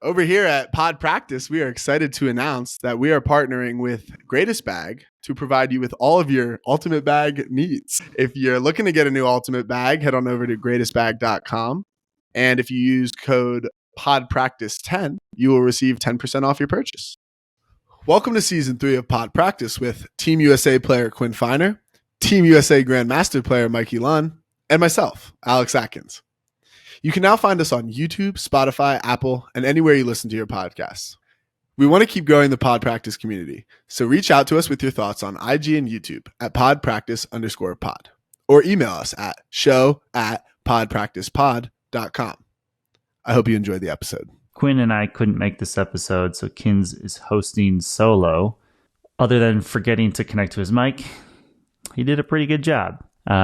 Over here at Pod Practice, we are excited to announce that we are partnering with Greatest Bag to provide you with all of your Ultimate Bag needs. If you're looking to get a new Ultimate Bag, head on over to greatestbag.com. And if you use code PODPRACTICE10, you will receive 10% off your purchase. Welcome to Season 3 of Pod Practice with Team USA player Quinn Finer, Team USA Grandmaster player Mikey Lunn, and myself, Alex Atkins. You can now find us on YouTube, Spotify, Apple, and anywhere you listen to your podcasts. We want to keep growing the Pod Practice community, so reach out to us with your thoughts on IG and YouTube at podpractice_pod, or email us at show@podpracticepod.com. I hope you enjoyed the episode. Quinn and I couldn't make this episode, so Kins is hosting solo. Other than forgetting to connect to his mic, he did a pretty good job.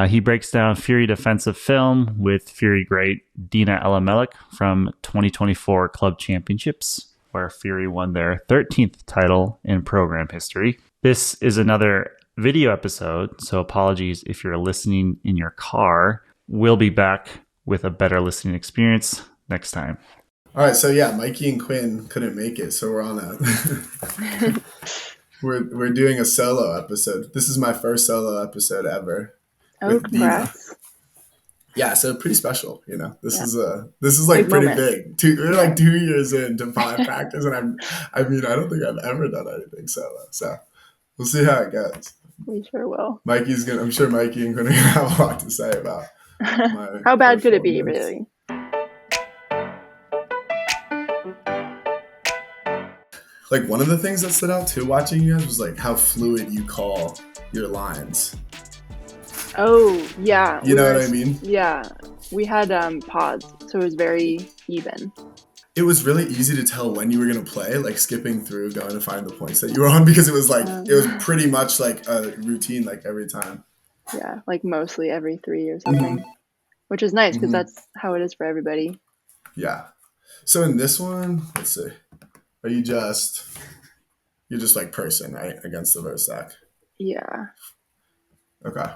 He breaks down Fury defensive film with Fury great Dena Elimelech from 2024 Club Championships, where Fury won their 13th title in program history. This is another video episode, so apologies if you're listening in your car. We'll be back with a better listening experience next time. All right, so yeah, Mikey and Quinn couldn't make it, so we're on a we're doing a solo episode. This is my first solo episode ever. Oh, congrats. Yeah, so pretty special, you know. This is like big pretty moment. Big. We're like 2 years into Pod Practice, and I don't think I've ever done anything solo. So we'll see how it goes. We sure will. I'm sure Mikey and Quinn are gonna have a lot to say about how bad could it be, really? Like, one of the things that stood out too watching you guys was like how fluid you call your lines. Oh, yeah. You know what I mean? Yeah. We had pods, so it was very even. It was really easy to tell when you were going to play, like skipping through, going to find the points that you were on, because it was like, it was pretty much like a routine, like every time. Yeah, like mostly every 3 or something, which is nice because that's how it is for everybody. Yeah. So in this one, let's see. You're just like person, right? Against the Vert stack. Yeah. Okay.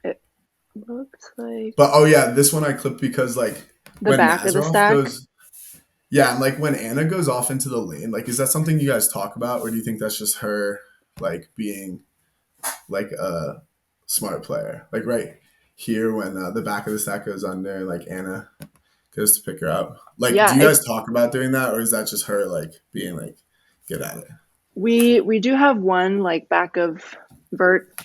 It looks like. But this one I clipped because like the back Nazarov of the stack. And like when Anna goes off into the lane, like is that something you guys talk about, or do you think that's just her like being like a smart player? Like right here when the back of the stack goes under, like Anna goes to pick her up. Like, do you guys talk about doing that, or is that just her like being like good at it? We do have one like back of Vert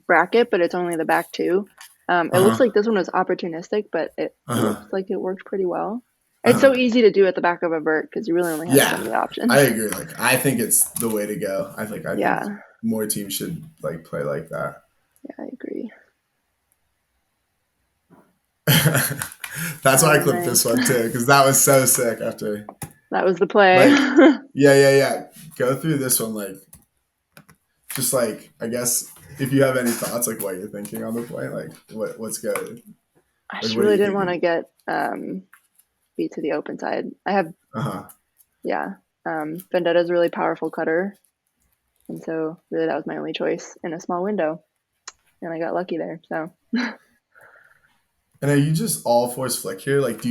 bracket, but it's only the back two. It looks like this one was opportunistic, but it looks like it worked pretty well. It's so easy to do at the back of a Vert because you really only have so many options. I agree. Like, I think it's the way to go. I think more teams should like play like that. Yeah, I agree. That's why I clipped this one too, because that was so sick. After that was the play. Like, yeah. Go through this one, like, just like I guess if you have any thoughts, like what you're thinking on the play, like what's good. I just really didn't want to get beat to the open side. I have Vendetta's a really powerful cutter, and so really that was my only choice in a small window, and I got lucky there. So. And are you just all force flick here? Like,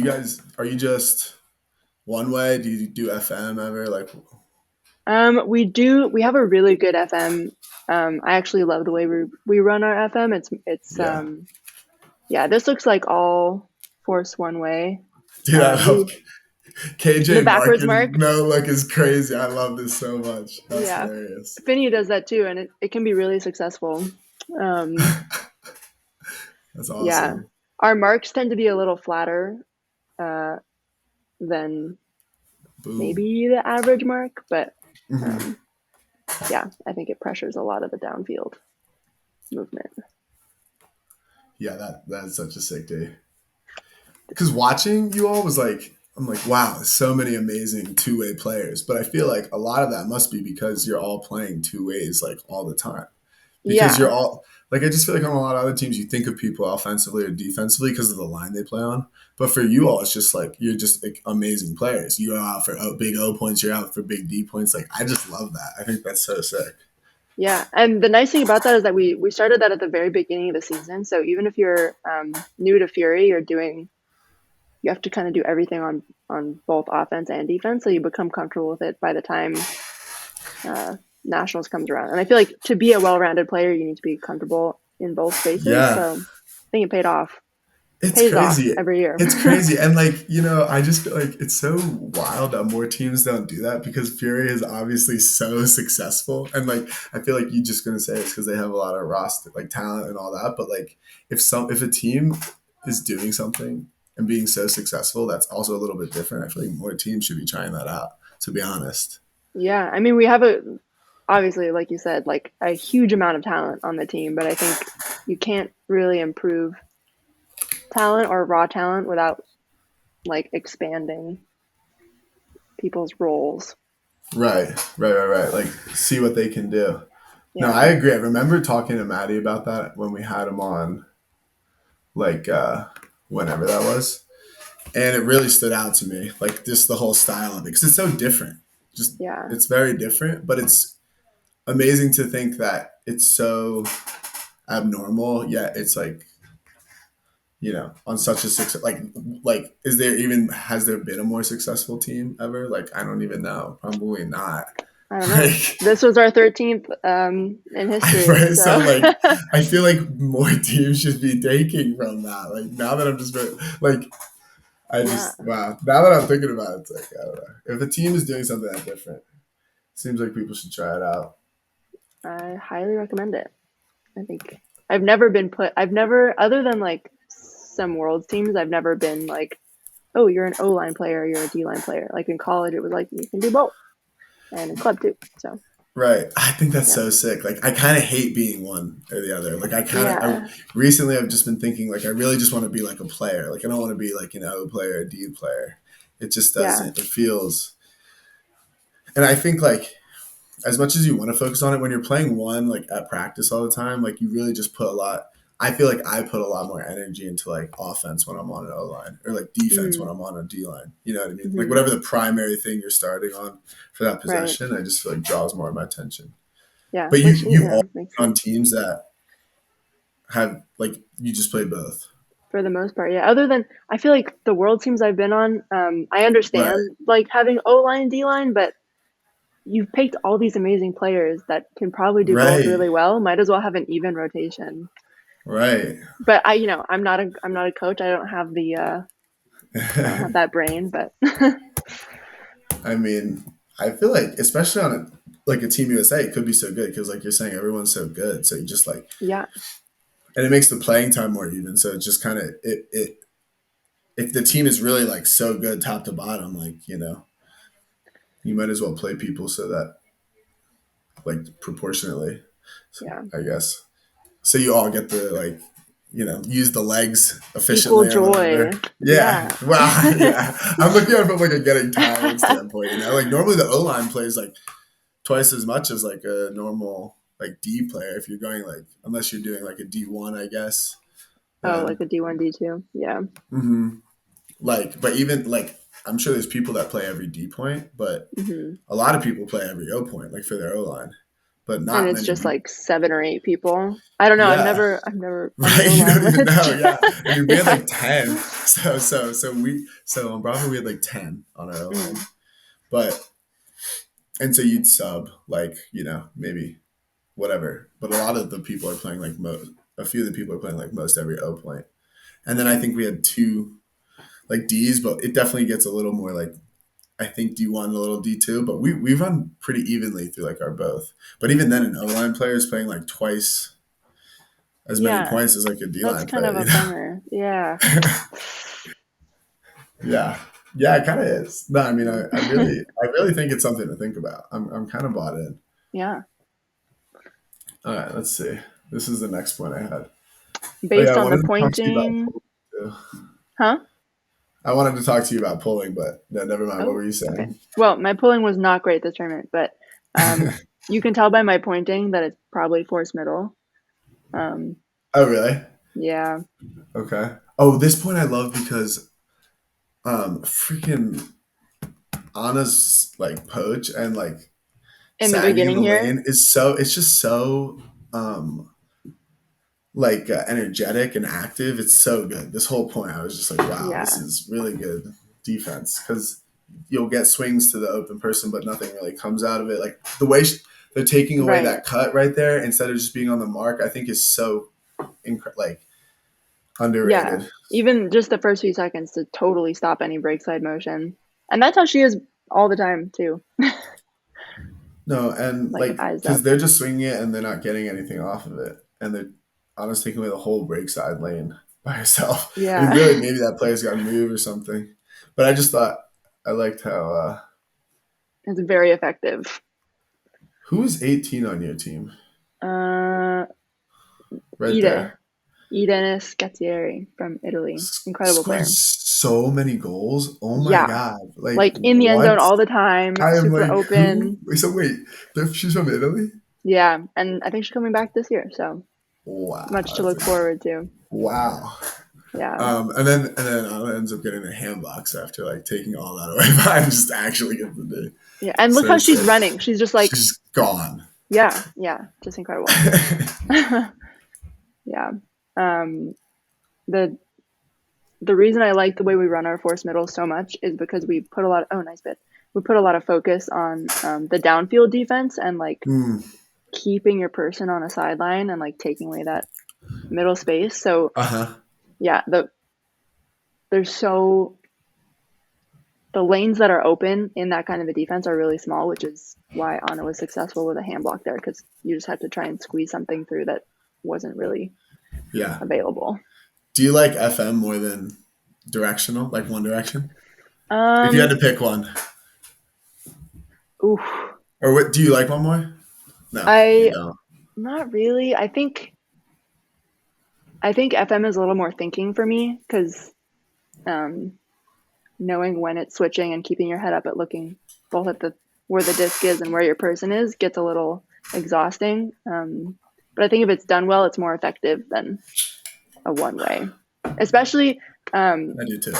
are you just one way? Do you do FM ever? Like, we have a really good FM. I actually love the way we run our FM. It's this looks like all force one way. Dude, I love KJ the backwards mark. No look is crazy. I love this so much. That's hilarious. Finney does that too, and it can be really successful. That's awesome. Yeah. Our marks tend to be a little flatter than maybe the average mark, but I think it pressures a lot of the downfield movement. Yeah, that's such a sick day. Because watching you all was like, I'm like, wow, there's so many amazing two-way players. But I feel like a lot of that must be because you're all playing two ways like all the time. Because you're all like, I just feel like on a lot of other teams, you think of people offensively or defensively because of the line they play on. But for you all, it's just like, you're just like amazing players. You're out for big O points. You're out for big D points. Like, I just love that. I think that's so sick. Yeah. And the nice thing about that is that we started that at the very beginning of the season. So even if you're new to Fury, you have to kind of do everything on on both offense and defense. So you become comfortable with it by the time nationals comes around. And I feel like to be a well-rounded player, you need to be comfortable in both spaces. Yeah. So I think it paid off. It's Pays crazy. off every year. It's crazy. And like, you know, I just feel like it's so wild that more teams don't do that because Fury is obviously so successful. And like, I feel like you're just going to say it's because they have a lot of roster, like talent and all that. But like, if a team is doing something and being so successful, that's also a little bit different. I feel like more teams should be trying that out, to be honest. Yeah. I mean, we have obviously, like you said, like a huge amount of talent on the team, but I think you can't really improve talent or raw talent without like expanding people's roles. Right. Like see what they can do. Yeah. No, I agree. I remember talking to Maddie about that when we had him on, like whenever that was. And it really stood out to me, like just the whole style of it, because it's so different. Just It's very different, but it's amazing to think that it's so abnormal, yet it's like, you know, on such a success. Like, has there been a more successful team ever? Like, I don't even know. Probably not. I don't know. This was our 13th in history. Right, so like, I feel like more teams should be taking from that. Like now that I'm just like. Wow. Now that I'm thinking about it, it's like, I don't know. If a team is doing something that different, it seems like people should try it out. I highly recommend it. I think I've never, other than like some Worlds teams, I've never been like, oh, you're an O-line player, you're a D-line player. Like in college, it was like, you can do both. And in club too, so. Right. I think that's so sick. Like, I kind of hate being one or the other. Like, recently I've just been thinking, like, I really just want to be like a player. Like, I don't want to be like an O player, a D player. It just doesn't. It feels. And I think, like, as much as you want to focus on it, when you're playing one, like, at practice all the time, like, you really just put a lot. I feel like I put a lot more energy into, like, offense when I'm on an O-line or, like, defense when I'm on a D-line. You know what I mean? Like, whatever the primary thing you're starting on for that possession, I just feel like draws more of my attention. Yeah. But you've all been on teams that have, like, you just played both. For the most part, yeah. Other than, I feel like the World teams I've been on, I understand, like, having O-line, D-line, but you've picked all these amazing players that can probably do both really well. Might as well have an even rotation. Right. But I'm not a coach. I don't have I don't have that brain, but I mean, I feel like, especially on a Team USA, it could be so good because, like you're saying, everyone's so good. So you just like, and it makes the playing time more even. So it just kind of it if the team is really like so good top to bottom, like, you know, you might as well play people so that, like, proportionately. I guess. So you all get to, like, you know, use the legs efficiently. Equal joy. Yeah. Wow. Yeah. I'm looking at it from like a getting tired standpoint. You know, like normally the O-line plays like twice as much as like a normal like D player if you're going like, unless you're doing like a D1, I guess. Like a D1, D2. Yeah. Mm-hmm. Like, but even like, I'm sure there's people that play every D point, but a lot of people play every O point, like for their O-line. But not and it's just like 7 or 8 people. I don't know. Yeah. I've never right. You don't even know. Yeah. I mean, we had like 10. So on Bravo we had like 10 on our O-line. But and so you'd sub like, you know, maybe whatever. But a lot of the people are playing like a few of the people are playing like most every O point. And then I think we had 2 like Ds, but it definitely gets a little more like, I think D1 and a little D2, but we run pretty evenly through like our both. But even then, an O-line player is playing like twice as many points as like a D-line player. That's kind of a bummer. Yeah. Yeah, it kind of is. No, I mean, I really think it's something to think about. I'm kind of bought in. Yeah. All right, let's see. This is the next point I had. Based on the pointing. Huh? I wanted to talk to you about pulling, but no, never mind. What were you saying? Okay. Well, my pulling was not great this tournament, but you can tell by my pointing that it's probably force middle. Oh, really? Yeah. Okay. Oh, this point I love because freaking Anna's like Poach and like in the beginning the here lane is it's just so energetic and active. It's so good. This whole point I was just like, wow, this is really good. defense because you'll get swings to the open person, but nothing really comes out of it. Like the way they're taking away that cut right there instead of just being on the mark, I think is so underrated. Yeah, even just the first few seconds to totally stop any break side motion. And that's how she is all the time too. No, and like because they're just swinging it and they're not getting anything off of it. And they're honestly taking away the whole break side lane by herself. Yeah. I mean, really, maybe that player's got to move or something. But I just thought I liked how it's very effective. Who is 18 on your team? Right there. Dena Scazzieri from Italy. Incredible player. So many goals. Oh my God. Like in the end zone all the time. Super open. So wait, she's from Italy? Yeah. And I think she's coming back this year. So wow. Much to look forward to. Wow. Yeah. And then Anna ends up getting a hand box after like taking all that away. But I just actually get the day. Yeah. And look how she's running. She's just like she's gone. Yeah. Yeah. Just incredible. Yeah. The reason I like the way we run our force middle so much is because we put a lot of focus on the downfield defense and like keeping your person on a sideline and like taking away that middle space. So yeah, the lanes that are open in that kind of a defense are really small, which is why Anna was successful with a hand block there, because you just had to try and squeeze something through that wasn't really available. Do you like FM more than directional, like One Direction? If you had to pick one. Oof. Or what? Do you like one more? No, you don't. Not really. I think FM is a little more thinking for me because knowing when it's switching and keeping your head up at looking both at where the disc is and where your person is gets a little exhausting. But I think if it's done well, it's more effective than a one-way. Especially, I do too.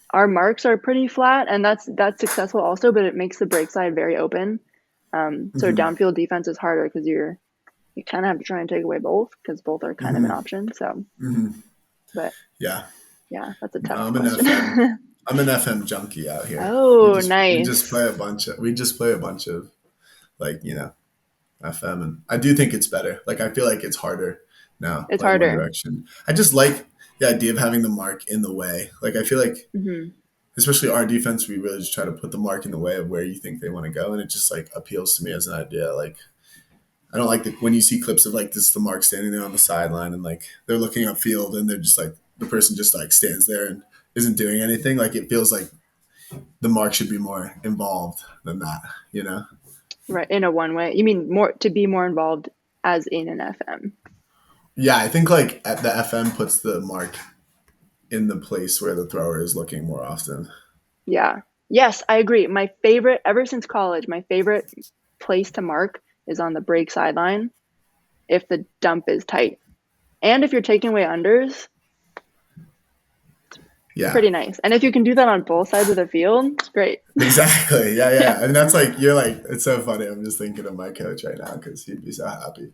Our marks are pretty flat, and that's successful also, but it makes the break side very open. So downfield defense is harder because you kind of have to try and take away both because both are kind of an option. So, but yeah, that's a tough question. I'm an FM junkie out here. Oh, nice. We just play a bunch of like, FM, and I do think it's better. Like I feel like it's harder now. It's harder. One Direction. I just like the idea of having the mark in the way. Like I feel like, especially our defense, we really just try to put the mark in the way of where you think they want to go, and it just like appeals to me as an idea. Like I don't like when you see clips of like this, the mark standing there on the sideline, and like they're looking upfield, and they're just like the person just like stands there and isn't doing anything. Like it feels like the mark should be more involved than that, Right, in a one-way. You mean to be more involved as in an FM? Yeah, I think like the FM puts the mark in the place where the thrower is looking more often. Yeah. Yes, I agree. My favorite, ever since college, my favorite place to mark is on the break sideline if the dump is tight. And if you're taking away unders, yeah, pretty nice. And if you can do that on both sides of the field, it's great. Exactly. Yeah. And that's like, you're like, it's so funny. I'm just thinking of my coach right now because he'd be so happy.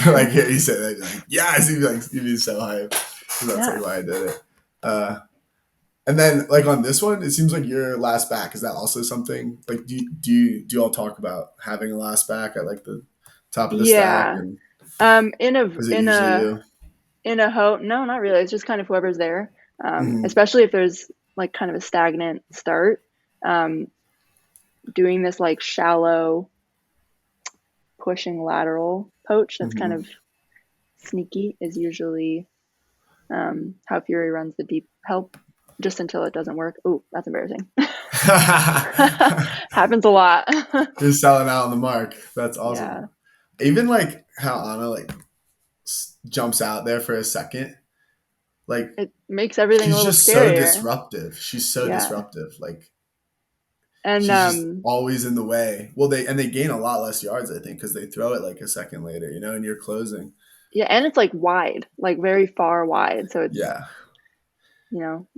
Like, hear you say that, like, yes, he'd be so hyped. That's like why I did it. And then like on this one, it seems like your last back. Is that also something like, do you all talk about having a last back at like the top of the stack? And, in a hoe, no, not really. It's just kind of whoever's there. Especially if there's like kind of a stagnant start, doing this like shallow pushing lateral poach that's kind of sneaky is usually how Fury runs the deep help just until it doesn't work. Oh, that's embarrassing. Happens a lot. You're selling out on the mark. That's awesome. Yeah. Even like how Anna like jumps out there for a second. Like it makes everything a little scarier. She's just so disruptive. She's so disruptive. Like, and she's just always in the way. Well, they gain a lot less yards, I think, because they throw it like a second later, and you're closing. Yeah, and it's like wide, like very far wide. So it's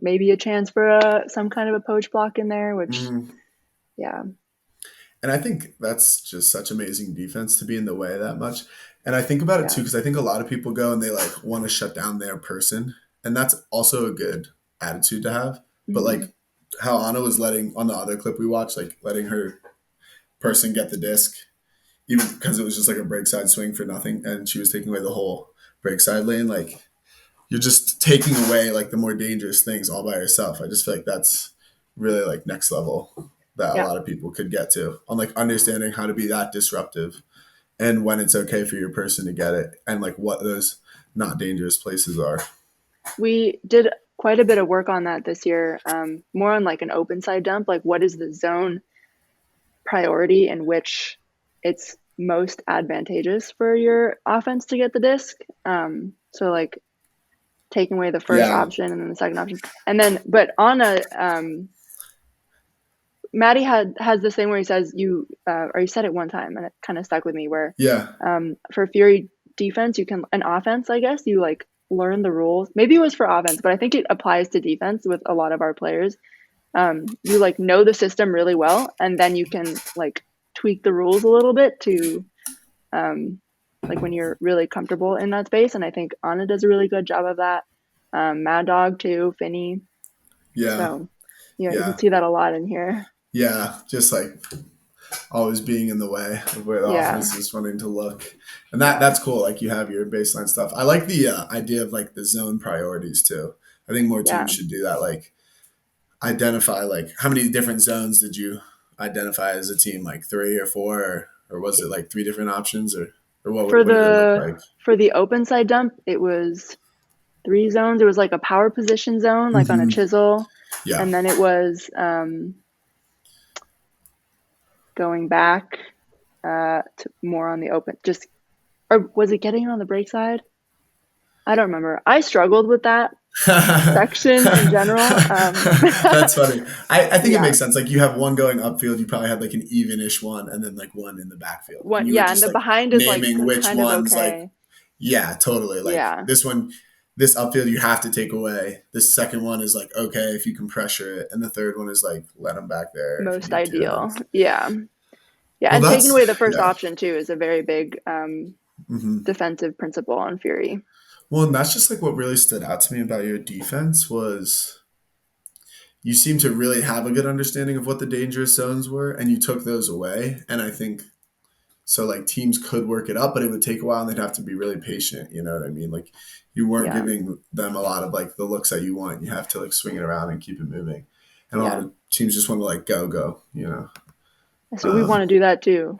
maybe a chance for some kind of a poach block in there, which And I think that's just such amazing defense to be in the way that much. And I think about it too, because I think a lot of people go and they like want to shut down their person. And that's also a good attitude to have. But like how Anna was letting on the other clip we watched, like letting her person get the disc, even because it was just like a break side swing for nothing, and she was taking away the whole break side lane. Like you're just taking away like the more dangerous things all by yourself. I just feel like that's really like next level that a lot of people could get to on like understanding how to be that disruptive and when it's okay for your person to get it and like what those not dangerous places are. We did quite a bit of work on that this year, more on like an open side dump, like what is the zone priority in which it's most advantageous for your offense to get the disc. So like taking away the first option and then the second option. And then, but on a, Maddie has this thing where he says you said it one time and it kind of stuck with me where for Fury defense, you can, an offense, I guess, you like learn the rules. Maybe it was for offense, but I think it applies to defense with a lot of our players. You like know the system really well, and then you can like tweak the rules a little bit to like when you're really comfortable in that space. And I think Anna does a really good job of that. Maddog too, Finney. So you can see that a lot in here. Yeah, just like always being in the way of where the offense is wanting to look. And that's cool. Like you have your baseline stuff. I like the idea of like the zone priorities too. I think more teams should do that. Like identify like how many different zones did you identify as a team? Like 3 or 4 or was it like 3 different options or what for would it look like? For the open side dump, it was 3 zones. It was like a power position zone, like on a chisel. Yeah. And then it was going back to more on the open, just, or was it getting on the break side? I don't remember. I struggled with that section in general. That's funny. I think it makes sense. Like you have one going upfield, you probably had like an even-ish one, and then like one in the backfield. And the like behind is naming like which kind ones of okay. Like totally. Like this one, this upfield you have to take away. This second one is like okay if you can pressure it, and the third one is like let them back there. Most ideal. Yeah, and taking away the first option too is a very big defensive principle on Fury. Well, and that's just like what really stood out to me about your defense was you seem to really have a good understanding of what the dangerous zones were, and you took those away. And I think so like teams could work it up, but it would take a while and they'd have to be really patient. You know what I mean? Like you weren't giving them a lot of like the looks that you want. You have to like swing it around and keep it moving. And a lot of teams just want to like go, you know. So we want to do that too.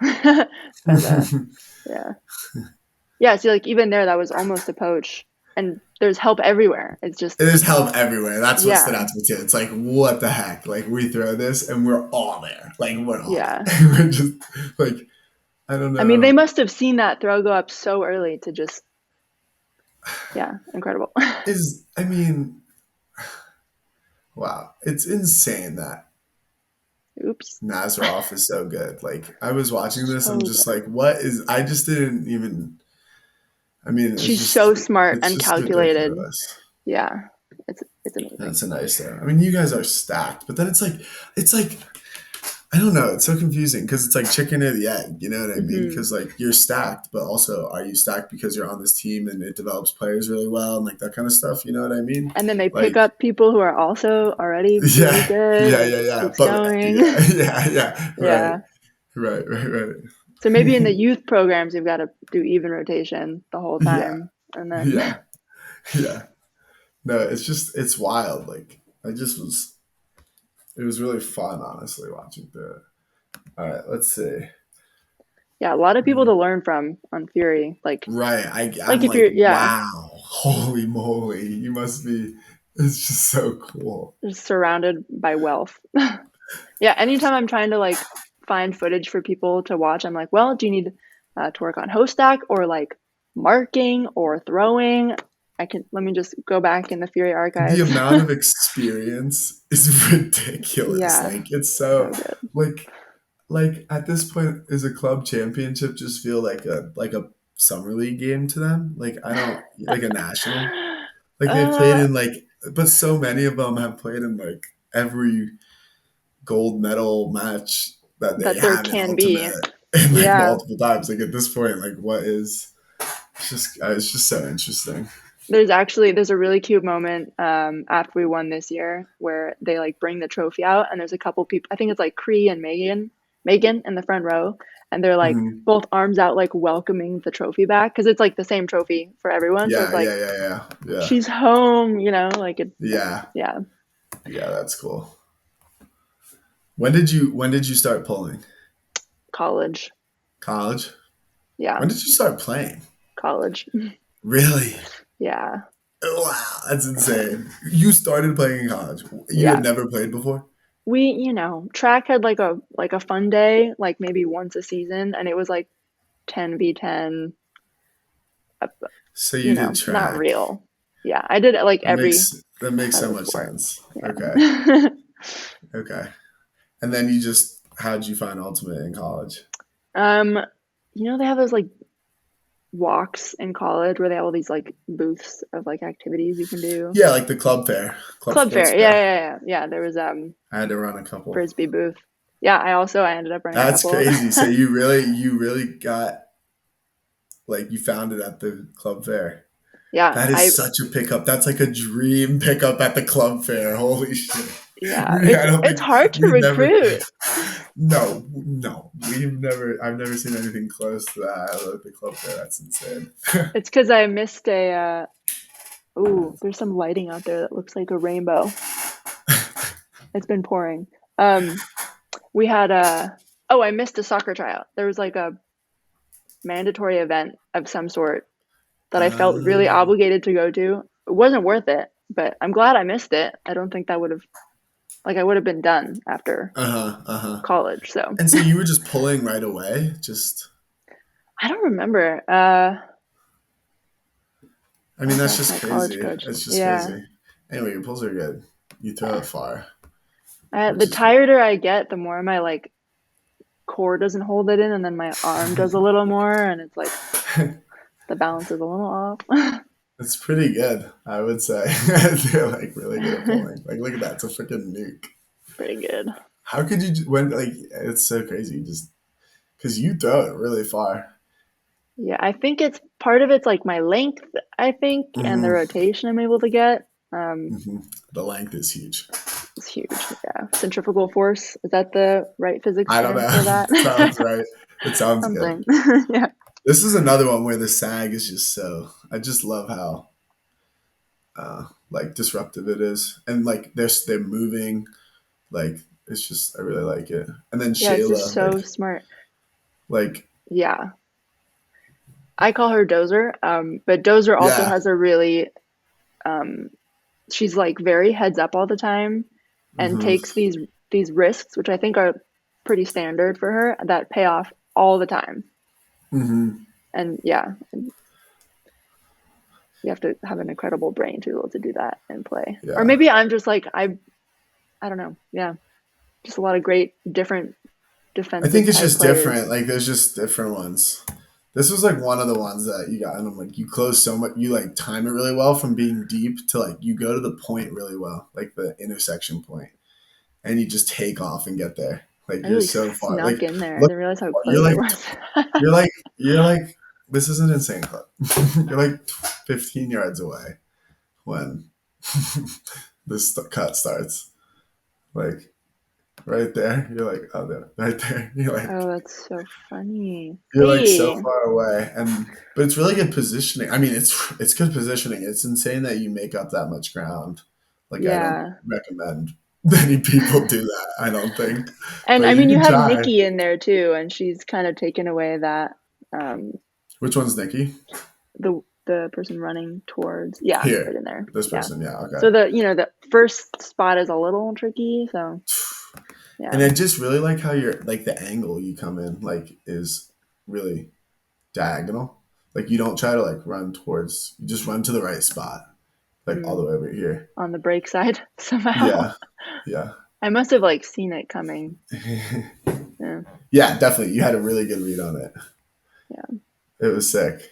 But, so like even there, that was almost a poach, and there's help everywhere. It is help everywhere. That's what stood out to me too. It's like what the heck? Like we throw this and we're all there. Like we're all there. We're just like I don't know. I mean, they must have seen that throw go up so early to just incredible. Wow, it's insane that. Oops. Nazarov is so good. Like I was watching this, I'm just like, what is? I just didn't even. I mean, she's so smart and calculated. Ridiculous. Yeah, it's amazing. That's a nice thing. I mean, you guys are stacked, but then it's like, I don't know. It's so confusing because it's like chicken or the egg. You know what I mean? Because like you're stacked, but also are you stacked because you're on this team and it develops players really well and like that kind of stuff? You know what I mean? And then they pick up people who are also already really good. Yeah. Going. Right. So maybe in the youth programs, you've got to do even rotation the whole time. And then No, it's wild. Like it was really fun, honestly, watching through it. All right, let's see. Yeah, a lot of people to learn from on Fury. Like right, I'm like wow, holy moly, you must be. It's just so cool. Just surrounded by wealth. Anytime I'm trying to like find footage for people to watch, I'm like, well, do you need to work on host stack or like marking or throwing? Let me just go back in the Fury archives. The amount of experience is ridiculous. Like it's so like at this point, is a club championship just feel like a summer league game to them? Like I don't like a national. Like they played in like, but so many of them have played in like every gold medal match that there can be, and like multiple times. Like at this point, like what is? It's just so interesting. There's a really cute moment after we won this year where they like bring the trophy out, and there's a couple people, I think it's like Cree and Megan in the front row, and they're like both arms out, like welcoming the trophy back, because it's like the same trophy for everyone. So it's like, yeah. she's home, like it. Yeah, that's cool. When did you start pulling? College. Yeah. When did you start playing? College. Really? Yeah. Wow, that's insane. You started playing in college. You had never played before? We, track had like a fun day, like maybe once a season, and it was like 10v10. So you did track. Not real. Yeah, I did it like that makes so much sense. Yeah. Okay. And then how'd you find Ultimate in college? They have those like walks in college where they have all these like booths of like activities you can do. Yeah, like the club fair. Club fair. Yeah. There was I had to run a couple. Frisbee booth. Yeah, I ended up running. That's a couple. Crazy. So you really got, like, you found it at the club fair. Yeah. That is such a pickup. That's like a dream pickup at the club fair. Holy shit. Yeah. It's hard to recruit. No. I've never seen anything close to that at the club fair. That's insane. It's because I missed there's some lighting out there that looks like a rainbow. It's been pouring. We had I missed a soccer tryout. There was like a mandatory event of some sort that I felt really obligated to go to. It wasn't worth it, but I'm glad I missed it. I don't think that would have, I would have been done after college. So. And so you were just pulling right away? I don't remember. I mean, that's just crazy. It's just crazy. Anyway, your pulls are good. You throw it far. The tireder I get, the more my like core doesn't hold it in, and then my arm does a little more, and it's like the balance is a little off. It's pretty good, I would say. They're like really good at pulling. Like, look at that. It's a freaking nuke. Pretty good. How could you, it's so crazy, just because you throw it really far. Yeah, I think part of it's like my length, I think, and the rotation I'm able to get. The length is huge. It's huge, yeah. Centrifugal force, is that the right physics term for that? Sounds right. It sounds good. Yeah. This is another one where the sag is just I just love how like disruptive it is. And like they're moving, like it's just, I really like it. And then Shayla. It's just so smart. Like. Yeah. I call her Dozer, but Dozer also has a really, she's like very heads up all the time and takes these risks, which I think are pretty standard for her, that pay off all the time. And you have to have an incredible brain to be able to do that and play. Or maybe I'm just like, I don't know. Yeah. Just a lot of great different defensive. I think it's just players. Different. Like there's just different ones. This was like one of the ones that you got, and I'm like, you close so much, you like time it really well from being deep to like, you go to the point really well, like the intersection point, and you just take off and get there. Like you're so far. Snuck in there. I didn't realize how close it was. You're like, this is an insane clip. You're like 15 yards away when this cut starts. Like, right there, you're like, oh, there, right there. You're like, oh, that's so funny. You're like so far away, but it's really good positioning. I mean, it's good positioning. It's insane that you make up that much ground. Like I don't recommend many people do that. I don't think. And but I mean, you have Nikki in there too, and she's kind of taken away that. Which one's Nikki? The person running towards here, right in there. This person, okay. So the first spot is a little tricky, so. Yeah. And I just really like how you're like the angle you come in like is really diagonal. Like you don't try to like run towards, you just run to the right spot, like all the way over here. On the break side somehow. Yeah. I must have like seen it coming. Yeah, definitely. You had a really good read on it. Yeah. It was sick.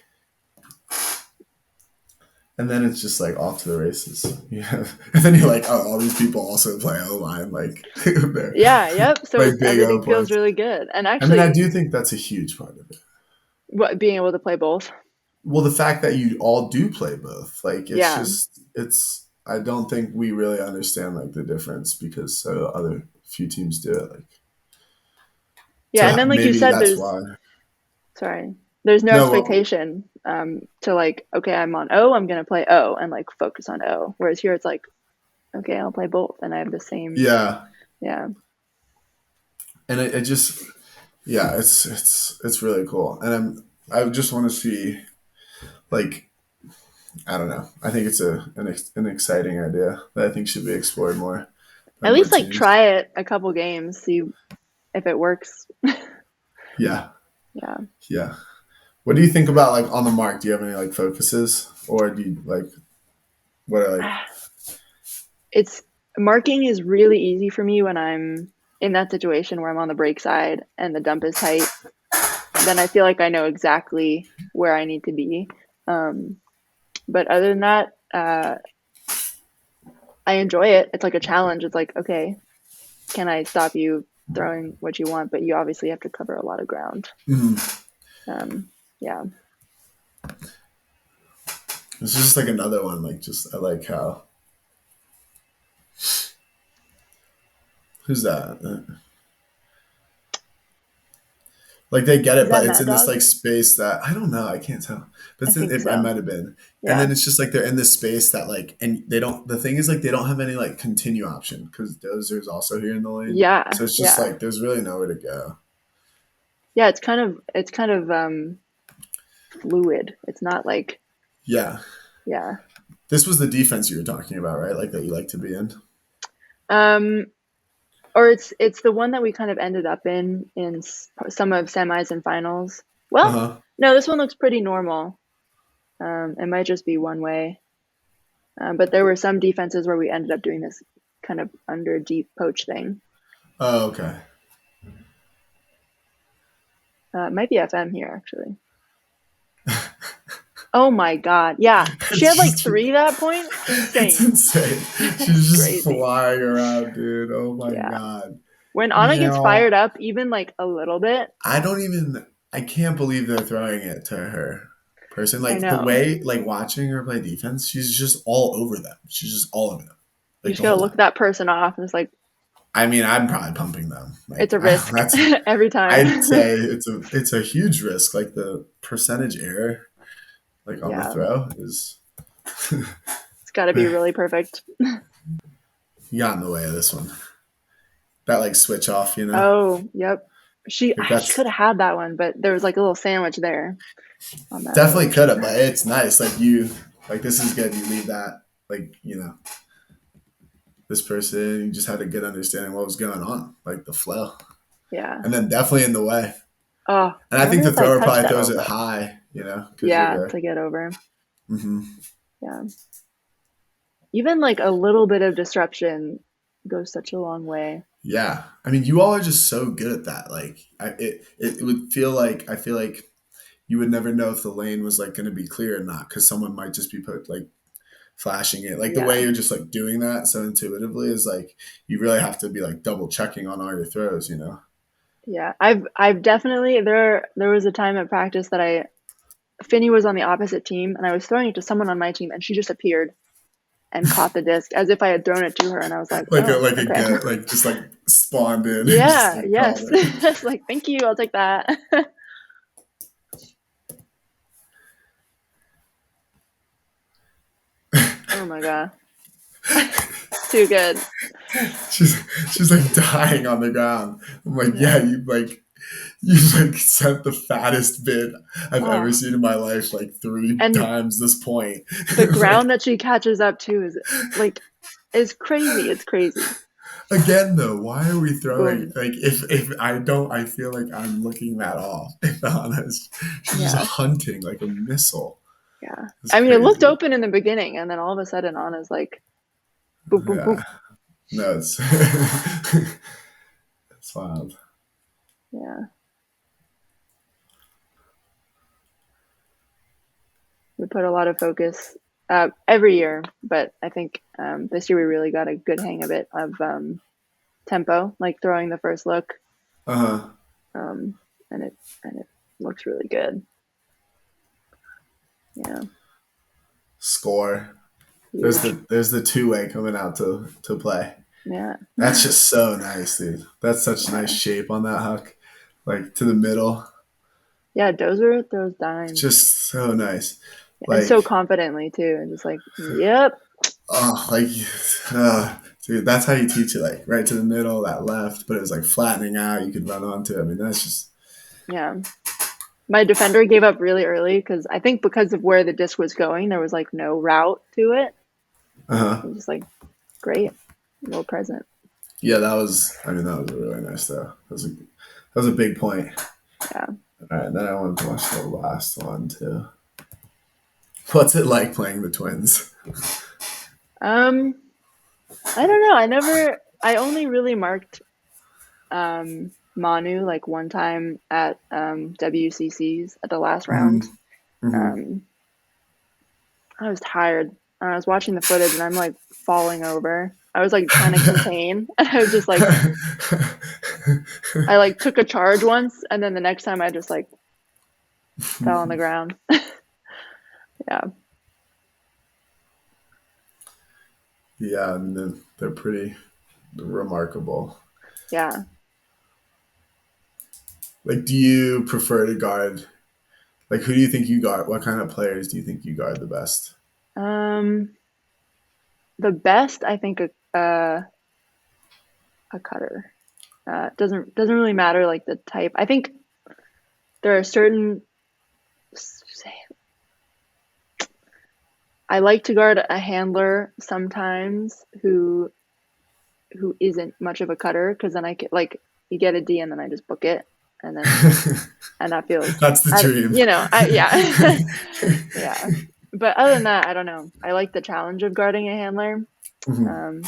And then it's just like off to the races. Yeah. And then you're like, oh, all these people also play O-line. Like, yep. So like everything feels really good. And actually, I mean, I do think that's a huge part of it. What, being able to play both? Well, the fact that you all do play both, like it's Yeah. just it's. I don't think we really understand like the difference because other few teams do it. Like, Yeah, and then like you maybe said, that's why. there's no No, well, expectation to like, okay, I'm on O, I'm gonna play O and like focus on O. Whereas here it's like, okay, I'll play both, and I have the same. yeah, Yeah. and it just yeah, it's really cool, and I just want to see like I don't know. I think it's an exciting idea that I think should be explored more by At more least like teams. try it a couple games, see if it works. Yeah, Yeah. yeah. What do you think about like on the mark? Do you have any like focuses, or do you like what are like? It's marking is really easy for me when I'm in that situation where I'm on the break side and the dump is tight. Then I feel like I know exactly where I need to be. But other than that, I enjoy it. It's like a challenge. It's like, okay, can I stop you throwing what you want? But you obviously have to cover a lot of ground. Yeah. It's just like another one. Like just I like how who's that? Like they get Is it, that but it's in this Maddog? like space that I don't know. I can't tell, but I think I so. might have been. And Yeah. then it's just like they're in this space that like, and they don't. The thing is like they don't have any like continue option because Dozer's also here in the lane. Yeah. So it's just Yeah. like there's really nowhere to go. Yeah. It's kind of fluid. It's not like, Yeah, yeah. this was the defense you were talking about, right? Like that you like to be in. Um, or it's the one that we kind of ended up in some of semis and finals. Uh Well, huh. no, this one looks pretty normal. It might just be one way. But there were some defenses where we ended up doing this kind of under deep poach thing. Oh, okay. It might be FM here actually. Oh my God. Yeah. She had like 3 that point. It's Insane. insane. It's She's just crazy. flying around, dude. Oh my Yeah. god. When Anna gets Meow. fired up, even like a little bit, I don't even. I can't believe they're throwing it to her person. I Like the know. way, like watching her play defense, she's just all over them. She's just all over them, You like just the gotta whole look time. that person off and it's like, I mean, I'm probably pumping them. it's Like a risk that's. every I'd time. say it's a huge risk. Like the percentage error, like on the Yeah. throw, is. It's gotta be really perfect. You got in the way of this one. That like switch off, you know. Oh, yep. She Like she that's could have had that one, but there was like a little sandwich there on that definitely poach. could have, but it's nice. Like you, like this is good. You leave that, like you know, this person. You just had a good understanding what was going on, like the flow, Yeah. and then definitely in the way. Oh, And I I think wonder the if I thrower touched probably that a throws little it bit. high, you know, because you're Yeah, there. to get over. Hmm. Yeah. Even like a little bit of disruption goes such a long way. Yeah, I mean, you all are just so good at that. Like, it would feel like I feel like you would never know if the lane was like going to be clear or not because someone might just be put like flashing it. Like the way Yeah. you're just like doing that so intuitively is like you really have to be like double checking on all your throws, you know. Yeah. I've definitely there was a time at practice that Finney was on the opposite team and I was throwing it to someone on my team and she just appeared and caught the disc as if I had thrown it to her and I was like, Like oh, a okay. get like just like spawned in and just Yeah, like caught yes. it. It's like, thank you, I'll take that. Oh my God. Too good. she's she's like dying on the ground. I'm like, Yeah. yeah, you like sent the fattest bid I've ever Oh, seen in my life, like three and times this point. the Like ground that she catches up to is crazy. It's crazy. again though, why are we throwing Boom. like if I don't I feel like I'm looking that off, if honest. She's just Yeah. hunting like a missile. Yeah. It's I mean, it looked crazy. open in the beginning, and then all of a sudden, Anna's like, boom, boom, Yeah. boom. No, it's it's wild. Yeah. We put a lot of focus every year, but I think this year we really got a good hang of it of tempo, like throwing the first look, Uh-huh. and it looks really good. Yeah. Score. Huge. There's the two-way coming out to play. Yeah. That's just so nice, dude. That's such nice shape on that hook. Like to the middle. Yeah, Dozer throws dimes. Just so nice. And so confidently too. And just like, yep. Oh, dude, that's how you teach it, like right to the middle, that left, but it was like flattening out. You could run onto it. I mean, that's just. Yeah. My defender gave up really early because I think because of where the disc was going, there was like no route to it. It was just like, great. Little present. Yeah, that was really nice though. That was a big point. Yeah. All right, then I wanted to watch the last one too. What's it like playing the twins? I don't know. I only really marked Manu like one time at WCCs at the last round. I was tired. I was watching the footage and I'm like falling over. I was like trying to contain, and I was just like, I like took a charge once, and then the next time I just like fell on the ground. Yeah. Yeah, and they're pretty remarkable. Yeah. Like, do you prefer to guard? Like, who do you think you guard? What kind of players do you think you guard the best? The best, I think, a cutter. Doesn't really matter like the type. I think there are certain. I like to guard a handler sometimes who isn't much of a cutter, because then I get like you get a D and then I just book it, and then and that feels that's the dream. Yeah. Yeah. But other than that, I don't know. I like the challenge of guarding a handler, and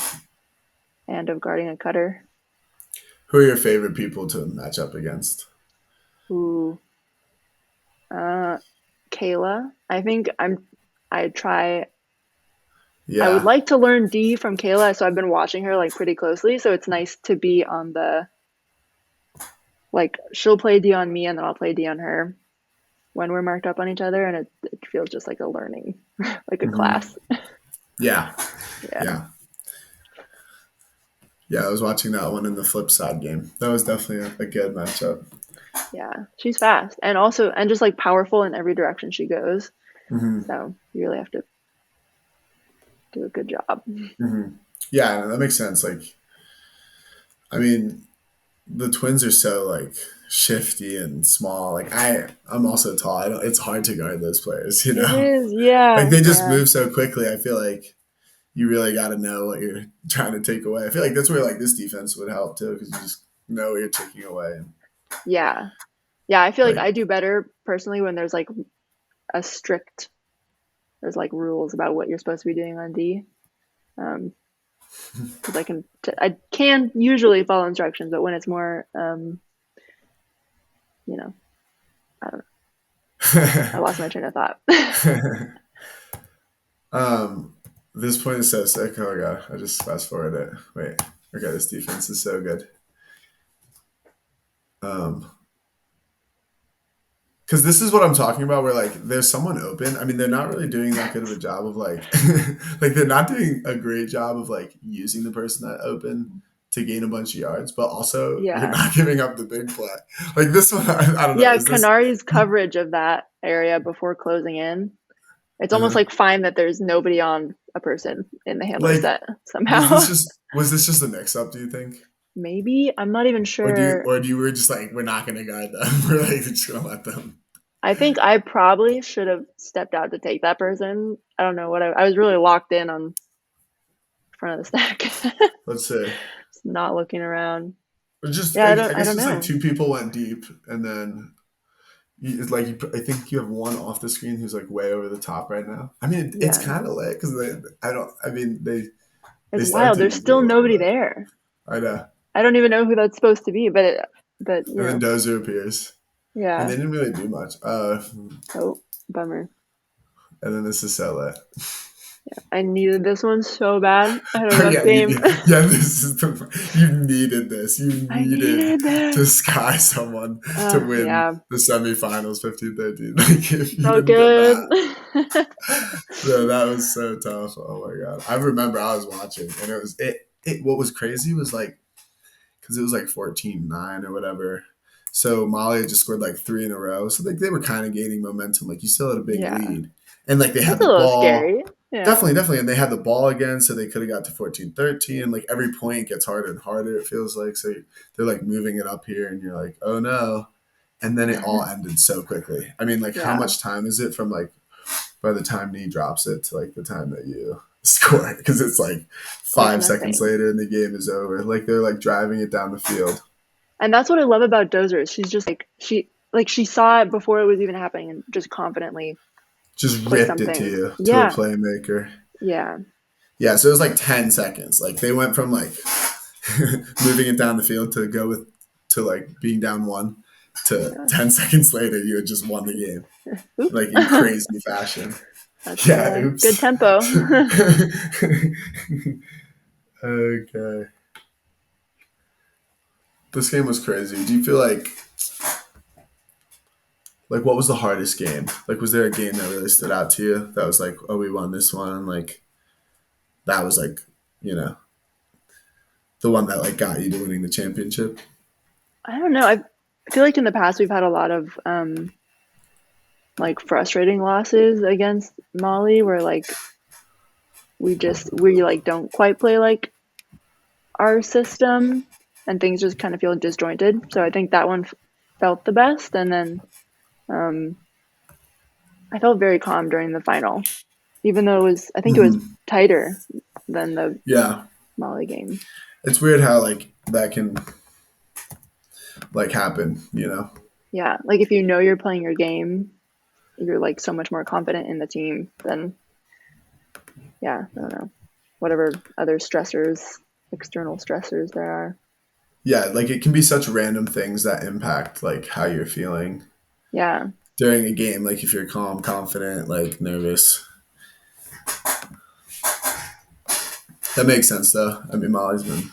of guarding a cutter. Who are your favorite people to match up against? Ooh. Kaela. I think I try. Yeah. I would like to learn D from Kaela, so I've been watching her like pretty closely. So it's nice to be on the, like, she'll play D on me and then I'll play D on her when we're marked up on each other, and it feels just like a learning, like a class. Yeah. I was watching that one in the flip side game. That was definitely a good matchup. Yeah, she's fast and just like powerful in every direction she goes. So you really have to do a good job. Yeah, that makes sense. Like, I mean, the twins are so like shifty and small. Like I'm also tall. It's hard to guard those players, you know? It is, yeah. Like they just move so quickly. I feel like you really got to know what you're trying to take away. I feel like that's where like this defense would help too, because you just know what you're taking away. Yeah. I feel like I do better personally when there's like there's like rules about what you're supposed to be doing on D. Because I can usually follow instructions, but when it's more, I don't know. I lost my train of thought. This point is so sick. Oh god, I just fast forwarded it. Wait, okay, this defense is so good. Because this is what I'm talking about, where like there's someone open. I mean, they're not really doing that good of a job of like, like they're not doing a great job of like using the person that open to gain a bunch of yards, but also you're not giving up the big play. Like this one, I don't know. Yeah, Kanari's coverage of that area before closing in, it's almost like fine that there's nobody on a person in the handler set somehow. Was this just a mix-up, do you think? Maybe. I'm not even sure. Or do you were just like, we're not going to guide them. We're like, just going to let them. I think I probably should have stepped out to take that person. I don't know what I was really locked in on front of the stack. Let's see. Just not looking around. But just, I guess don't it's know. like two people went deep, and then I think you have one off the screen who's like way over the top right now. I mean, it's kind of lit because it's wild. There's still nobody there. I know. I don't even know who that's supposed to be, but and then Dozer appears. Yeah. And they didn't really do much. Oh, bummer. And then this is so lit. Yeah, I needed this one so bad. I had a rough game. This is you needed this. You needed to sky someone to win the semifinals 15-13. Like, if you so good. So that was so tough. Oh my god! I remember I was watching, and it was it. What was crazy was like, because it was like 14-9 or whatever. So Molly had just scored like 3 in a row. So like they were kind of gaining momentum. Like you still had a big Yeah. lead, and like they had That's a the little ball. scary. Yeah. Definitely, and they had the ball again, so they could have got to 14-13. Like every point gets harder and harder. It feels like so they're like moving it up here, and you're like, oh no. And then it all ended so quickly. I mean, like how Yeah. much time is it from like by the time knee drops it to like the time that you score? Because it's like 5 seconds nothing. later and the game is over. Like they're like driving it down the field. And that's what I love about Dozer. She's just like she saw it before it was even happening and just confidently Just put ripped it to something. you, to a Yeah. playmaker. Yeah. Yeah, so it was like 10 seconds. Like they went from like moving it down the field to like being down 1 to 10 seconds later you had just won the game. Oops. Like in crazy fashion. That's Oops. good tempo. Okay. This game was crazy. Do you feel like what was the hardest game? Like was there a game that really stood out to you that was like, oh, we won this one? Like that was like, you know, the one that like got you to winning the championship? I don't know. I feel like in the past we've had a lot of like frustrating losses against Molly where like we like don't quite play like our system and things just kind of feel disjointed. So I think that one felt the best, and then I felt very calm during the final, even though I think it was tighter than the Molly game. It's weird how like that can like happen, you know? Yeah, like if you know you're playing your game, you're like so much more confident in the team than I don't know, whatever other stressors, external stressors there are. Yeah, like it can be such random things that impact like how you're feeling. Yeah. During a game, like if you're calm, confident, like nervous. That makes sense though. I mean, Molly's been,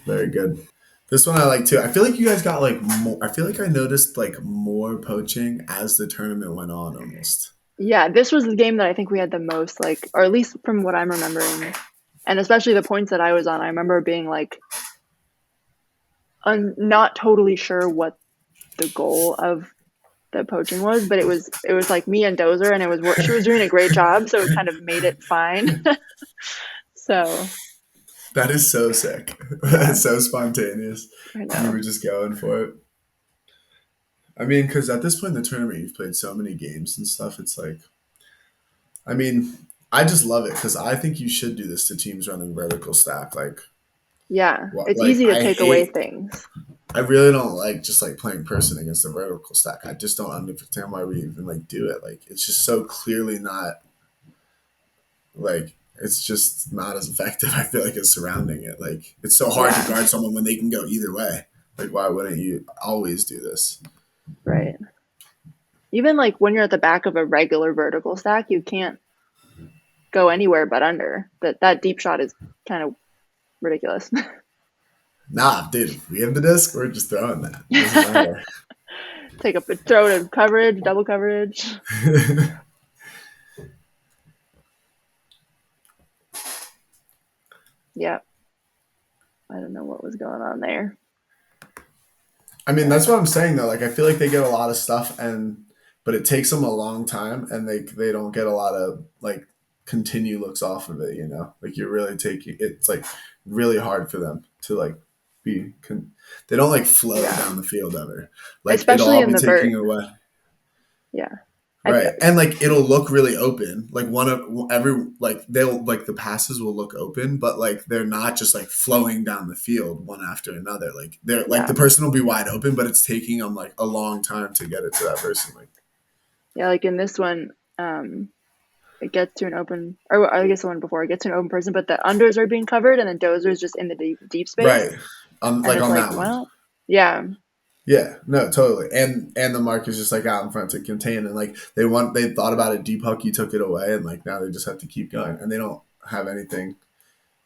very good. This one I like too. I feel like you guys got like more. I feel like I noticed like more poaching as the tournament went on almost. Yeah, this was the game that I think we had the most, like, or at least from what I'm remembering, and especially the points that I was on, I remember being like, not totally sure what the goal of the poaching was, but it was like me and Dozer, and she was doing a great job, so it kind of made it fine. So that is so sick. That's so spontaneous. I know. You were just going for it. I mean, because at this point in the tournament, you've played so many games and stuff. It's like, I mean, I just love it because I think you should do this to teams running vertical stack. Like, it's easy to take away things. I really don't like just like playing person against a vertical stack. I just don't understand why we even like do it. Like, it's just so clearly not like it's just not as effective. I feel like as surrounding it. Like, it's so hard to guard someone when they can go either way. Like, why wouldn't you always do this? Right. Even like when you're at the back of a regular vertical stack, you can't go anywhere but under. That deep shot is kind of ridiculous. Nah, dude, if we have the disc, we're just throwing that. It doesn't matter. Throw it in coverage, double coverage. Yeah. I don't know what was going on there. I mean, that's what I'm saying though. Like, I feel like they get a lot of stuff, but it takes them a long time, and they don't get a lot of like continue looks off of it. You know, like you're really taking. It's like really hard for them to like be. They don't like flow down the field ever. Like, especially it'll all in be the taking Vert. away. Yeah. Right. And like it'll look really open. Like they'll like the passes will look open, but like they're not just like flowing down the field one after another. Like they're like the person will be wide open, but it's taking them like a long time to get it to that person. Like, yeah, like in this one, it gets to an open, or I guess the one before, it gets to an open person, but the unders are being covered, and then Dozer is just in the deep space. Right. Like on that one. Well, yeah. Yeah, no, totally. And the mark is just like out in front to contain, and like they thought about it deep hook, he took it away, and like now they just have to keep going, and they don't have anything.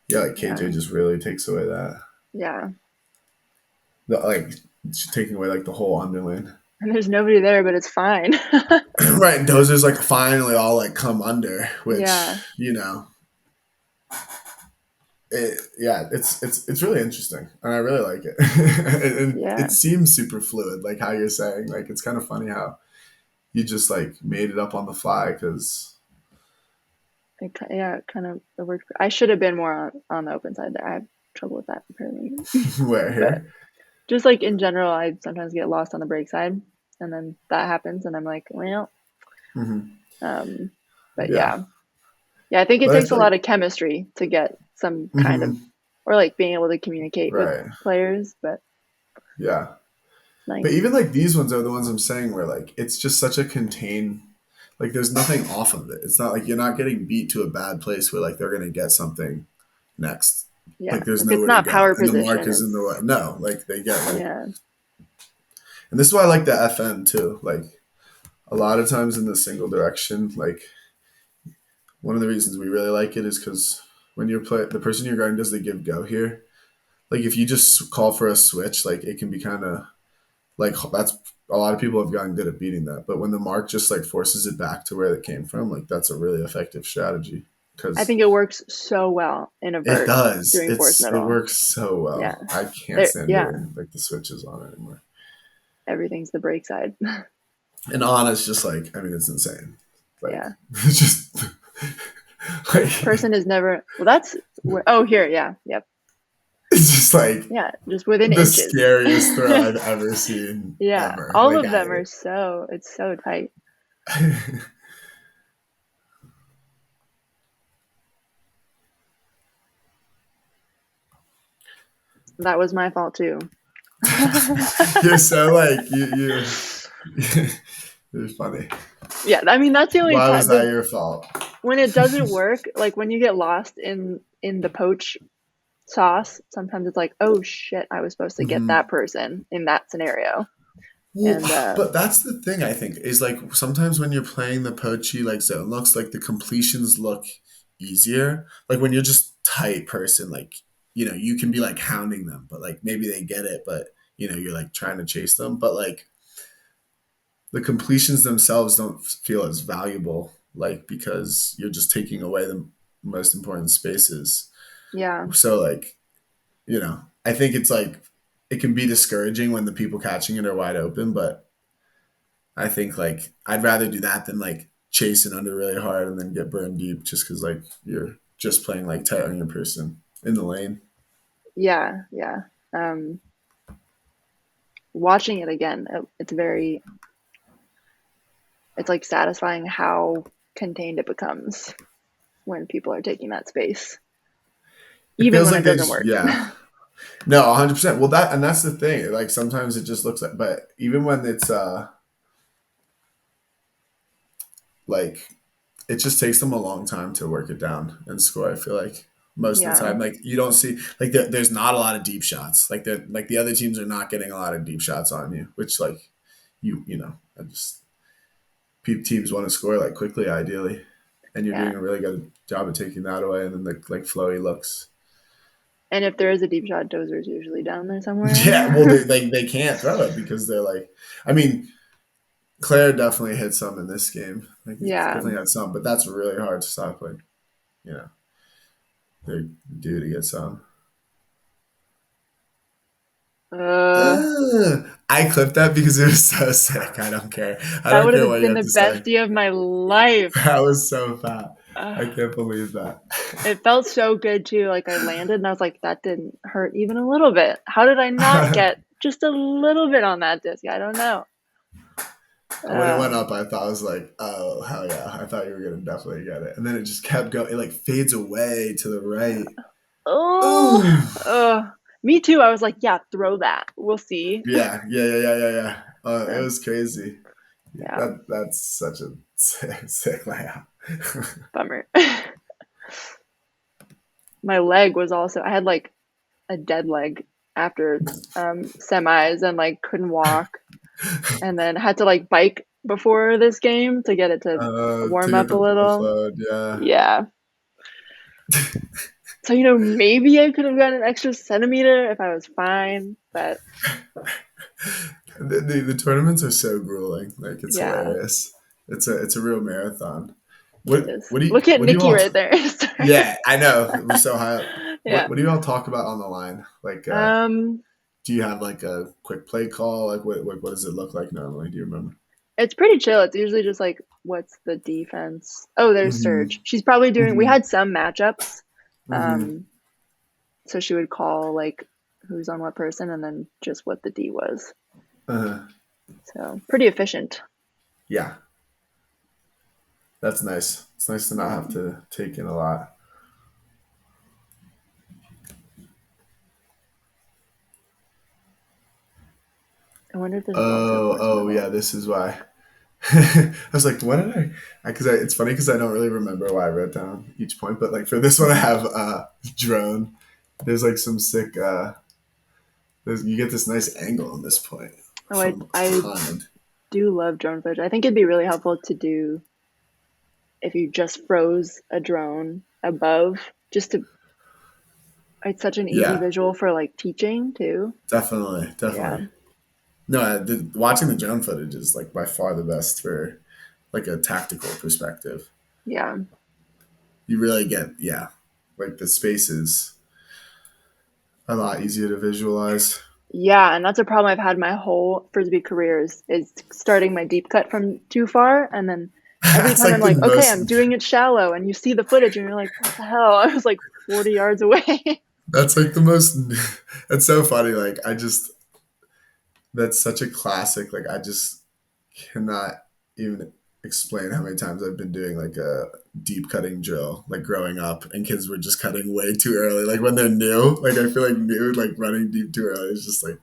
Yeah, like KJ just really takes away that. Yeah. Like taking away like the whole underlane. And there's nobody there, but it's fine. Right, and Dozer's like finally all like come under, which Yeah. you know, it's really interesting, and I really like it. and Yeah. it seems super fluid, like how you're saying. Like it's kind of funny how you just like made it up on the fly because It kind of it worked. I should have been more on the open side there. I have trouble with that apparently. where But here. just like in general, I sometimes get lost on the break side, and then that happens, and I'm like, well, but yeah, I think it But takes it's a like, lot of chemistry to get some kind of, or like being able to communicate right, with players. But yeah. like, But even like these ones are the ones I'm saying where like it's just such a contained, like there's nothing off of it. It's not like you're not getting beat to a bad place where like they're gonna get something next. yeah, Like there's like it's nowhere to not go, power and the mark position. is in the way. No, like they get like, Yeah, and this is why I like the FN too. Like a lot of times in the single direction, like one of the reasons we really like it is because when you're the person you're guarding does the give go here. Like if you just call for a switch, like it can be kind of like that's a lot of people have gotten good at beating that. But when the mark just like forces it back to where it came from, like that's a really effective strategy I because think it works so well in a it vert does. doing force It middle. works so well. Yeah, I can't stand yeah, doing like the switches on it anymore. everything's the break side. And Anna's just like, I mean, it's insane. Like, Yeah, it's just like person is never. Well, that's where. Oh, here, yeah, yep, it's just like yeah, just within the inches. scariest throw I've ever seen. Yeah, Ever. all Like, of them are so. It's so tight. That was my fault too. You're so like you you're funny. Yeah, I mean that's the only Why time was that your fault? when it doesn't work. Like when you get lost in the poach sauce, sometimes it's like, oh shit, I was supposed to get that person in that scenario. Well, And but that's the thing I think is like sometimes when you're playing the poachy like zone looks like the completions look easier. Like when you're just tight person, like you know you can be like hounding them, but like maybe they get it, but you know you're like trying to chase them, but like the completions themselves don't feel as valuable, like because you're just taking away the most important spaces. yeah, So like you know I think it's like it can be discouraging when the people catching it are wide open, but I think like I'd rather do that than like chasing under really hard and then get burned deep just because like you're just playing like tight on your person in the lane. yeah. Watching it again, it's like satisfying how contained it becomes when people are taking that space, It even feels when like it they doesn't just, work. yeah. No, 100%. Well, that's the thing. Like sometimes it just looks like, but even when it's like it just takes them a long time to work it down and score. I feel like most of the Yeah, time, like you don't see like there's not a lot of deep shots. Like the other teams are not getting a lot of deep shots on you, which like you know, I just teams want to score like quickly, ideally, and you're yeah. doing a really good job of taking that away, and then the like flowy looks. And if there is a deep shot, Dozer's usually down there somewhere. Yeah, well, they can't throw it because they're like, I mean, Claire definitely hit some in this game. Like he's Yeah. definitely had some, but that's really hard to stop. Like, you know, they do to get some. I clipped that because it was so sick. I don't care. I That don't would care have what you been have the to best say. day of my life. That was so fat. I Uh, can't believe that. it felt so good too. Like I landed and I was like, that didn't hurt even a little bit. How did I not get just a little bit on that disc? I don't know. When it went up, I thought I was like, "Oh hell yeah!" I thought you were gonna definitely get it, and then it just kept going. It like fades away to the right. Ooh. Me too. I was like, yeah, throw that. We'll see. Yeah. It was crazy. Yeah. That's such a sick layout. Bummer. My leg was also, I had like a dead leg after semis and like couldn't walk, and then had to like bike before this game to get it to To warm get up a the little. load, yeah. Yeah. So, maybe I could have gotten an extra centimeter if I was fine, but the tournaments are so grueling. Like it's hilarious. It's a real marathon. What do you Look at what do you Nikki all right there. Yeah, I know. We're so high up. Yeah. What do you all talk about on the line? Like do you have like a quick play call? Like what does it look like normally? Do you remember? It's pretty chill. It's usually just like, what's the defense? Oh, there's Surge. She's probably doing, we had some matchups. So she would call like who's on what person and then just what the D was. So pretty efficient. Yeah. That's nice. It's nice to not have to take in a lot. I wonder if this is also Oh yeah, this is why. I was like, what did I? Because it's funny because I don't really remember why I wrote down each point, but like for this one, I have drone. There's like some sick. You get this nice angle on this point. Oh, I do love drone footage. I think it'd be really helpful to do if you just froze a drone above, just to. It's such an easy visual for like teaching too. Definitely. Yeah. No, watching the drone footage is like by far the best for like a tactical perspective. Yeah. You really get, like the space is a lot easier to visualize. Yeah, and that's a problem I've had my whole Frisbee career is starting my deep cut from too far, and then every time I'm like, okay, I'm doing it shallow, and you see the footage, and you're like, what the hell? I was like 40 yards away. That's like the most, it's so funny. Like, that's such a classic. Like, I just cannot even explain how many times I've been doing like a deep cutting drill, like growing up, and kids were just cutting way too early. Like when they're new, like I feel like like running deep too early is just like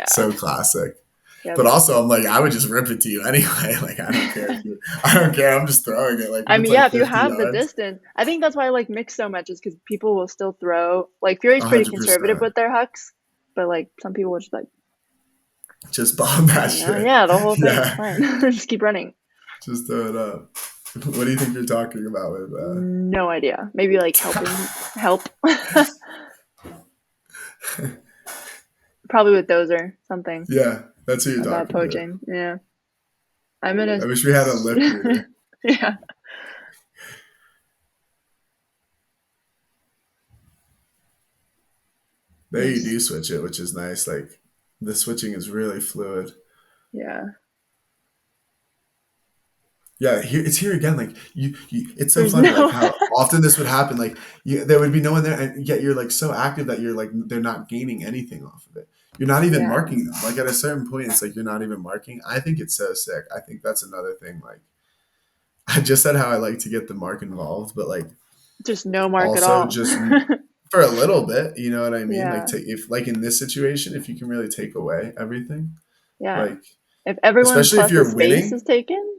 so classic. Yep. But also I'm like, I would just rip it to you anyway. Like I don't care. I don't care. I'm just throwing it. Like I mean, if you have the distance, I think that's why I like mix so much is because people will still throw. Like Fury's pretty 100%. Conservative with their hucks, but like some people will just like bomb that shit. Yeah, the whole thing. Fine. Just keep running. Just throw it up. What do you think you're talking about with No idea. Maybe like help. Probably with Dozer, something. Yeah, that's who you're talking about poaching. About. Yeah. I wish we had a lip reader. Yeah. There you do switch it, which is nice. Like the switching is really fluid. Yeah. Yeah, it's here again. Like you it's so funny like how often this would happen. Like there would be no one there, and yet you're like so active that you're like they're not gaining anything off of it. You're not even marking them. Like at a certain point, it's like you're not even marking. I think it's so sick. I think that's another thing. Like I just said how I like to get the mark involved, but like just no mark at all. Just for a little bit, you know what I mean? Like if like in this situation, if you can really take away everything, like if everyone especially if you're winning is taken,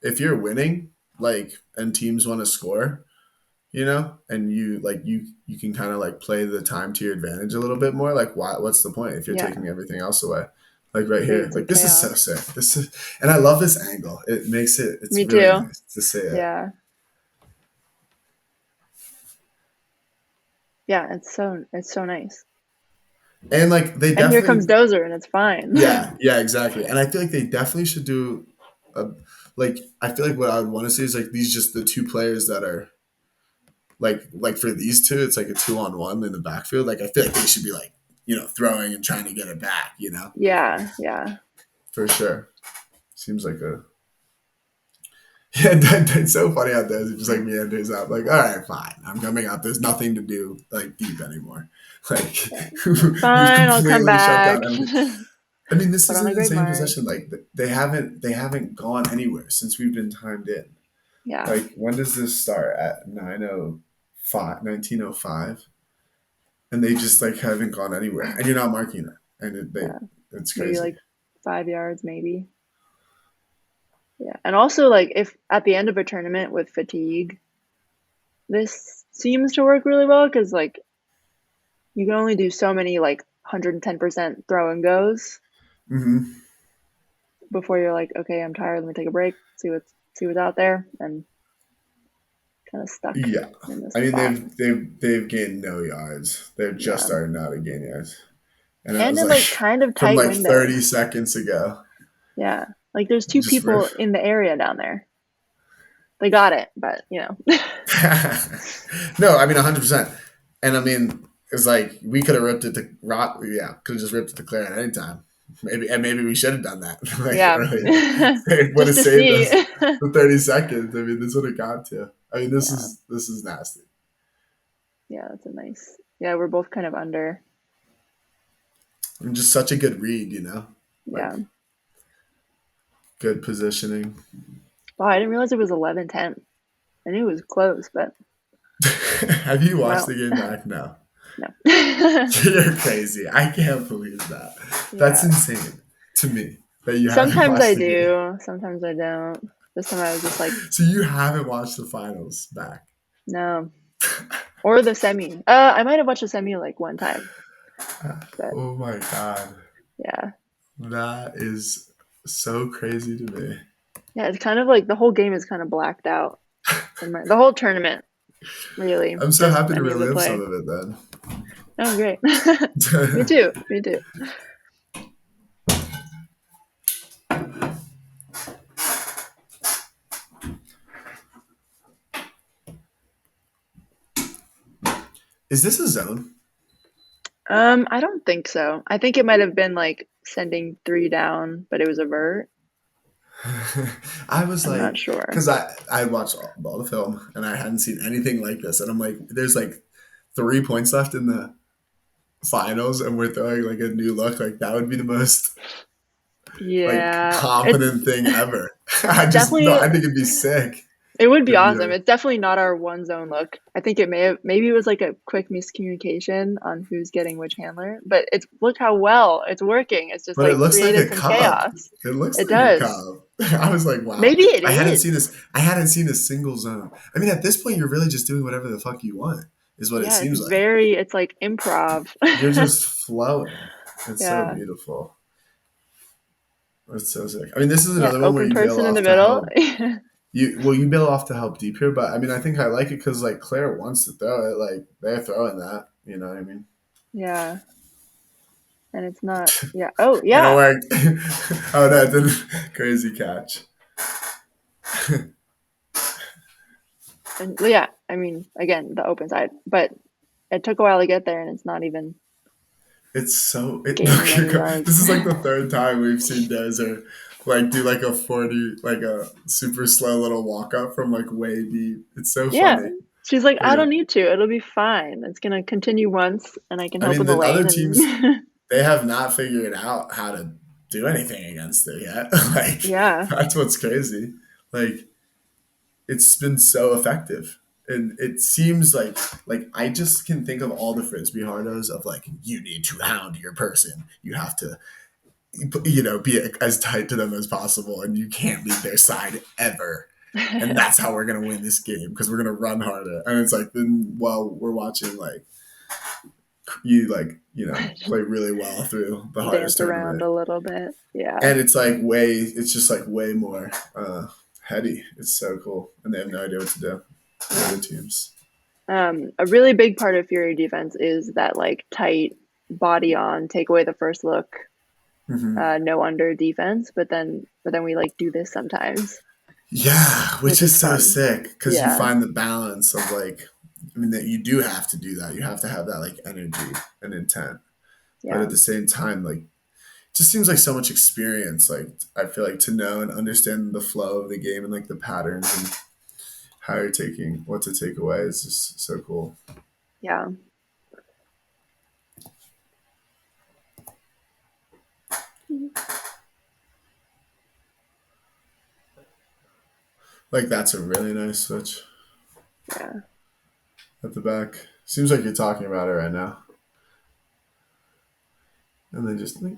if you're winning, like, and teams want to score, you know, and you like you can kind of like play the time to your advantage a little bit more. Like, what's the point if you're taking everything else away? Like right here, like this is so sick. This is, and I love this angle. It makes it. It's Me really too. Nice to see it. Yeah. Yeah, it's so nice. And like they definitely. And here comes Dozer, and it's fine. Yeah, exactly. And I feel like they definitely should do like I feel like what I would want to see is like these just the two players that are like for these two, it's like a 2-on-1 in the backfield. Like I feel like they should be like, you know, throwing and trying to get it back, you know? Yeah. For sure. Seems like it's so funny out there. It's just like meanders out. Like, all right, fine. I'm coming out. There's nothing to do like deep anymore. Like fine, I'll come back. I mean, this is an insane possession. Like they haven't gone anywhere since we've been timed in. Yeah. Like when does this start? At 1905? And they just like haven't gone anywhere. And you're not marking it. And it's crazy. Maybe like 5 yards, maybe. Yeah. And also like if at the end of a tournament with fatigue, this seems to work really well because like you can only do so many like 110% throw and goes. Mm-hmm. Before you're like, okay, I'm tired. Let me take a break. See what's out there, and kind of stuck. Yeah, I mean they've gained no yards. They're just starting now to gain yards. And it And was in like like kind of from tight like windows. 30 seconds ago. Yeah. Like there's two people in the area down there. They got it, but you know. No, I mean 100%. And I mean, it's like we could have ripped it to Rock. Yeah, could have just ripped it to Claire at any time. Maybe we should have done that like Yeah. earlier. It would have Just to saved see. us the 30 seconds. I mean, this would have got to. I mean, this Yeah. is nasty. Yeah, that's a nice. Yeah, we're both kind of under. And just such a good read, you know? Like, Yeah. good positioning. Wow, I didn't realize it was 11-10. I knew it was close, but Have you watched wow. the game back? No. No. You're crazy. I can't believe that. That's Yeah. insane to me that you haven't Sometimes watched I the game. do. Sometimes I don't. This time I was just like, So you haven't watched the finals back? no. Or the semi. I might have watched the semi like one time. But Oh my God. yeah. That is so crazy to me. Yeah, it's kind of like the whole game is kind of blacked out. The whole tournament, really. I'm so happy to any of the relive play. some of it then. Oh, great. Me too. Me too. Is this a zone? I don't think so. I think it might have been like sending 3 down, but it was a vert. I was I'm like, not sure. because I watched all the film and I hadn't seen anything like this, and I'm like, there's like 3 points left in the finals, and we're throwing like a new look. Like that would be the most like confident thing ever. I think it'd be sick. It would be awesome. It's definitely not our one zone look. I think maybe it was like a quick miscommunication on who's getting which handler, but look how well it's working. It's just but like it looks like a some cub. Chaos. It looks it like does. a cub. I was like, wow. Maybe it I is. hadn't seen a single zone. I mean, at this point, you're really just doing whatever the fuck you want, is what it seems like. It's like improv. You're just flowing. It's so beautiful. It's so sick. I mean, this is another one where you person in the middle. You bail off to help deep here, but I mean, I think I like it because like Claire wants to throw it. Like they're throwing that, you know what I mean? Yeah. And it's not. Yeah. Oh, yeah. And it worked. Oh no, it didn't. Crazy catch. And yeah, I mean, again, the open side, but it took a while to get there, and it's not even. It's so. This is like the third time we've seen Dozer like do like a 40, like a super slow little walk up from like way deep. It's so funny. She's like, I don't need to. It'll be fine. It's gonna continue once, and I can help in the lane. Other teams, they have not figured out how to do anything against it yet. Like, that's what's crazy. Like, it's been so effective. And it seems like I just can think of all the frisbee hardos of like, you need to hound your person. You have to, you know, be as tight to them as possible, and you can't leave their side ever. And that's how we're gonna win this game, because we're gonna run harder. And it's like, then while we're watching, like you play really well through the hardest dance around a little bit, and it's like it's just like way more heady. It's so cool, and they have no idea what to do. The other teams. A really big part of Fury defense is that like tight body on, take away the first look, no under defense. But then we like do this sometimes. Yeah, which is so sick, because you find the balance of like, I mean, that you do have to do that. You have to have that like energy and intent, but at the same time, like, it just seems like so much experience. Like, I feel like to know and understand the flow of the game and like the patterns and how you're taking what to take away is just so cool. Yeah. Like, that's a really nice switch. Yeah. At the back. Seems like you're talking about it right now. And then just like,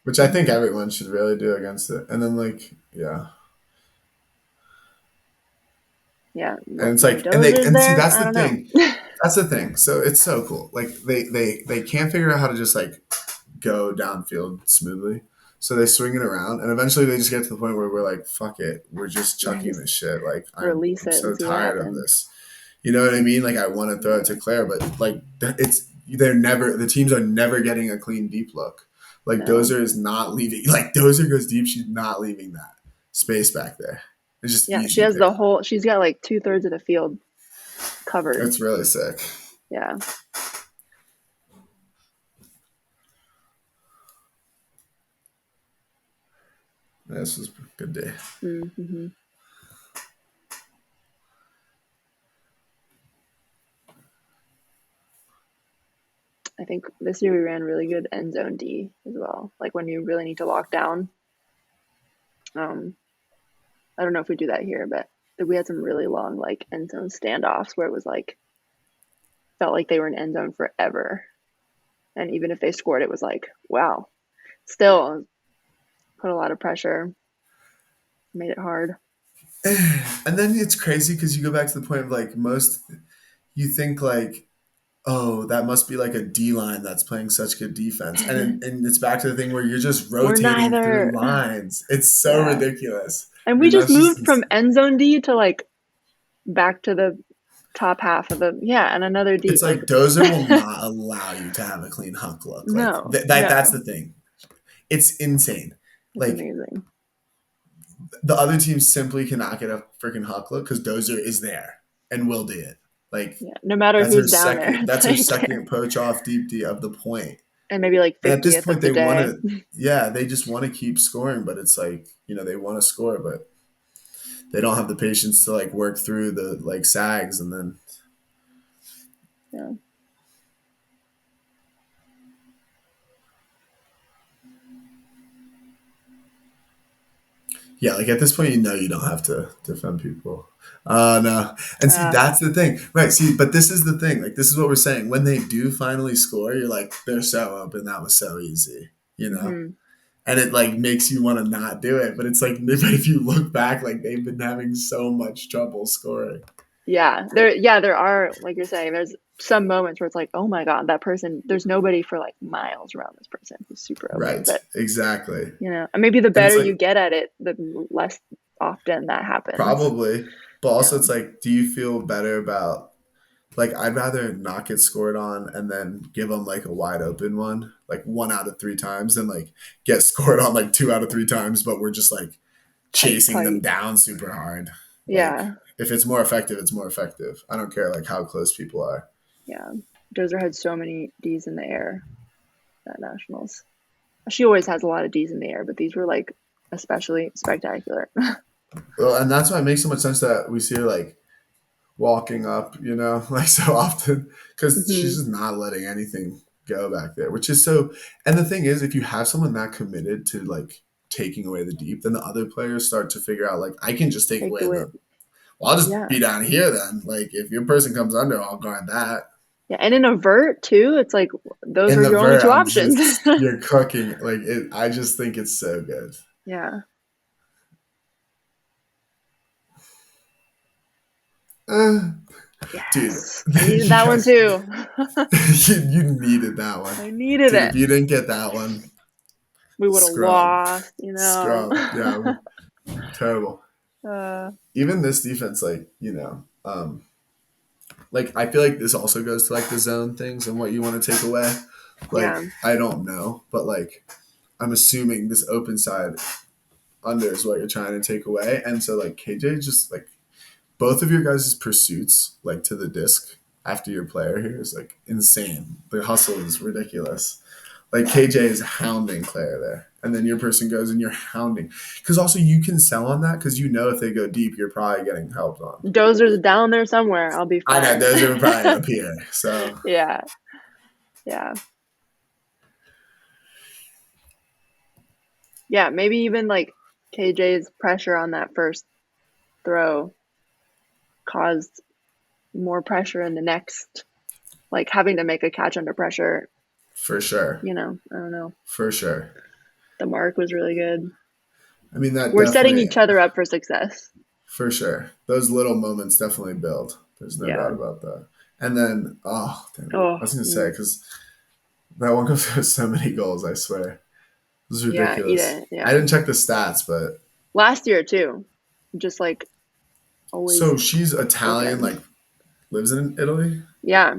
which I think everyone should really do against it. And then like, yeah. Yeah. And it's like, and see, that's the thing. That's the thing. So it's so cool. Like they can't figure out how to just like go downfield smoothly. So they swing it around, and eventually they just get to the point where we're like, fuck it. We're just chucking this shit. Like, I'm so tired of this. You know what I mean? Like, I want to throw it to Claire, but like, it's the teams are never getting a clean deep look. Like Dozer is not leaving. Like Dozer goes deep, she's not leaving that space back there. It's just easy. She has she's got like 2/3 of the field covered. It's really sick. Yeah. This was a good day. Mm-hmm. I think this year we ran really good end zone D as well. Like when you really need to lock down. I don't know if we do that here, but we had some really long like end zone standoffs where it was like felt like they were in end zone forever. And even if they scored, it was like, wow. Still put a lot of pressure. Made it hard. And then it's crazy because you go back to the point of like you think like, oh, that must be like a D line that's playing such good defense. And it's back to the thing where you're just rotating through lines. It's so ridiculous. And we just moved from end zone D to like back to the top half of and another D. It's like Dozer will not allow you to have a clean huck look. Like, no, that's the thing. It's insane. It's amazing. The other team simply cannot get a freaking huck look because Dozer is there and will do it. Like no matter who's down there. That's her second poach off deep D of the point. And maybe like 50th at this point they want to they just want to keep scoring, but it's like, they want to score, but they don't have the patience to like work through the like sags and then like at this point you don't have to defend people. No. And see, that's the thing. Right. See, but this is the thing. Like, this is what we're saying. When they do finally score, you're like, they're so open. That was so easy, And it like makes you want to not do it. But it's like, if you look back, like they've been having so much trouble scoring. Yeah. There are, like you're saying, there's some moments where it's like, oh my God, that person, there's nobody for like miles around this person who's super open. Right. But, exactly. And maybe the better you get at it, the less often that happens. Probably. But also it's like, do you feel better about, like, I'd rather not get scored on and then give them like a wide open one, like 1 out of 3 times, than like get scored on like 2 out of 3 times, but we're just like chasing them down super hard. Like, if it's more effective, it's more effective. I don't care like how close people are. Yeah. Dozer had so many Ds in the air at Nationals. She always has a lot of Ds in the air, but these were like especially spectacular. Well, and that's why it makes so much sense that we see her like walking up, like so often, because she's just not letting anything go back there, which is so. And the thing is, if you have someone that committed to like taking away the deep, then the other players start to figure out like, I can just take away the. Well, I'll just be down here then. Like if your person comes under, I'll guard that. Yeah, and in a vert too, it's like those are your only 2 options. You're cooking like it. I just think it's so good. Yeah. Dude, I needed that one too. you needed that one. I needed it. If you didn't get that one, we would have lost. Scrum. Yeah, terrible. Even this defense, like like I feel like this also goes to like the zone things and what you want to take away. Like I don't know, but like I'm assuming this open side under is what you're trying to take away, and so like KJ just like. Both of your guys' pursuits, like to the disc after your player here, is like insane. The hustle is ridiculous. Like KJ is hounding Claire there, and then your person goes and you're hounding. Because also you can sell on that because if they go deep, you're probably getting helped on. Dozer's down there somewhere. I'll be fine. I know Dozer probably up here. So yeah. Maybe even like KJ's pressure on that first throw caused more pressure in the next, like having to make a catch under pressure. For sure. I don't know. For sure. The mark was really good. I mean, we're setting each other up for success. For sure. Those little moments definitely build. There's no doubt about that. And then, I was going to say, because that one goes for so many goals, I swear. It was ridiculous. I didn't check the stats, but. Last year, too. Just like. Always so she's Italian, like lives in Italy? Yeah.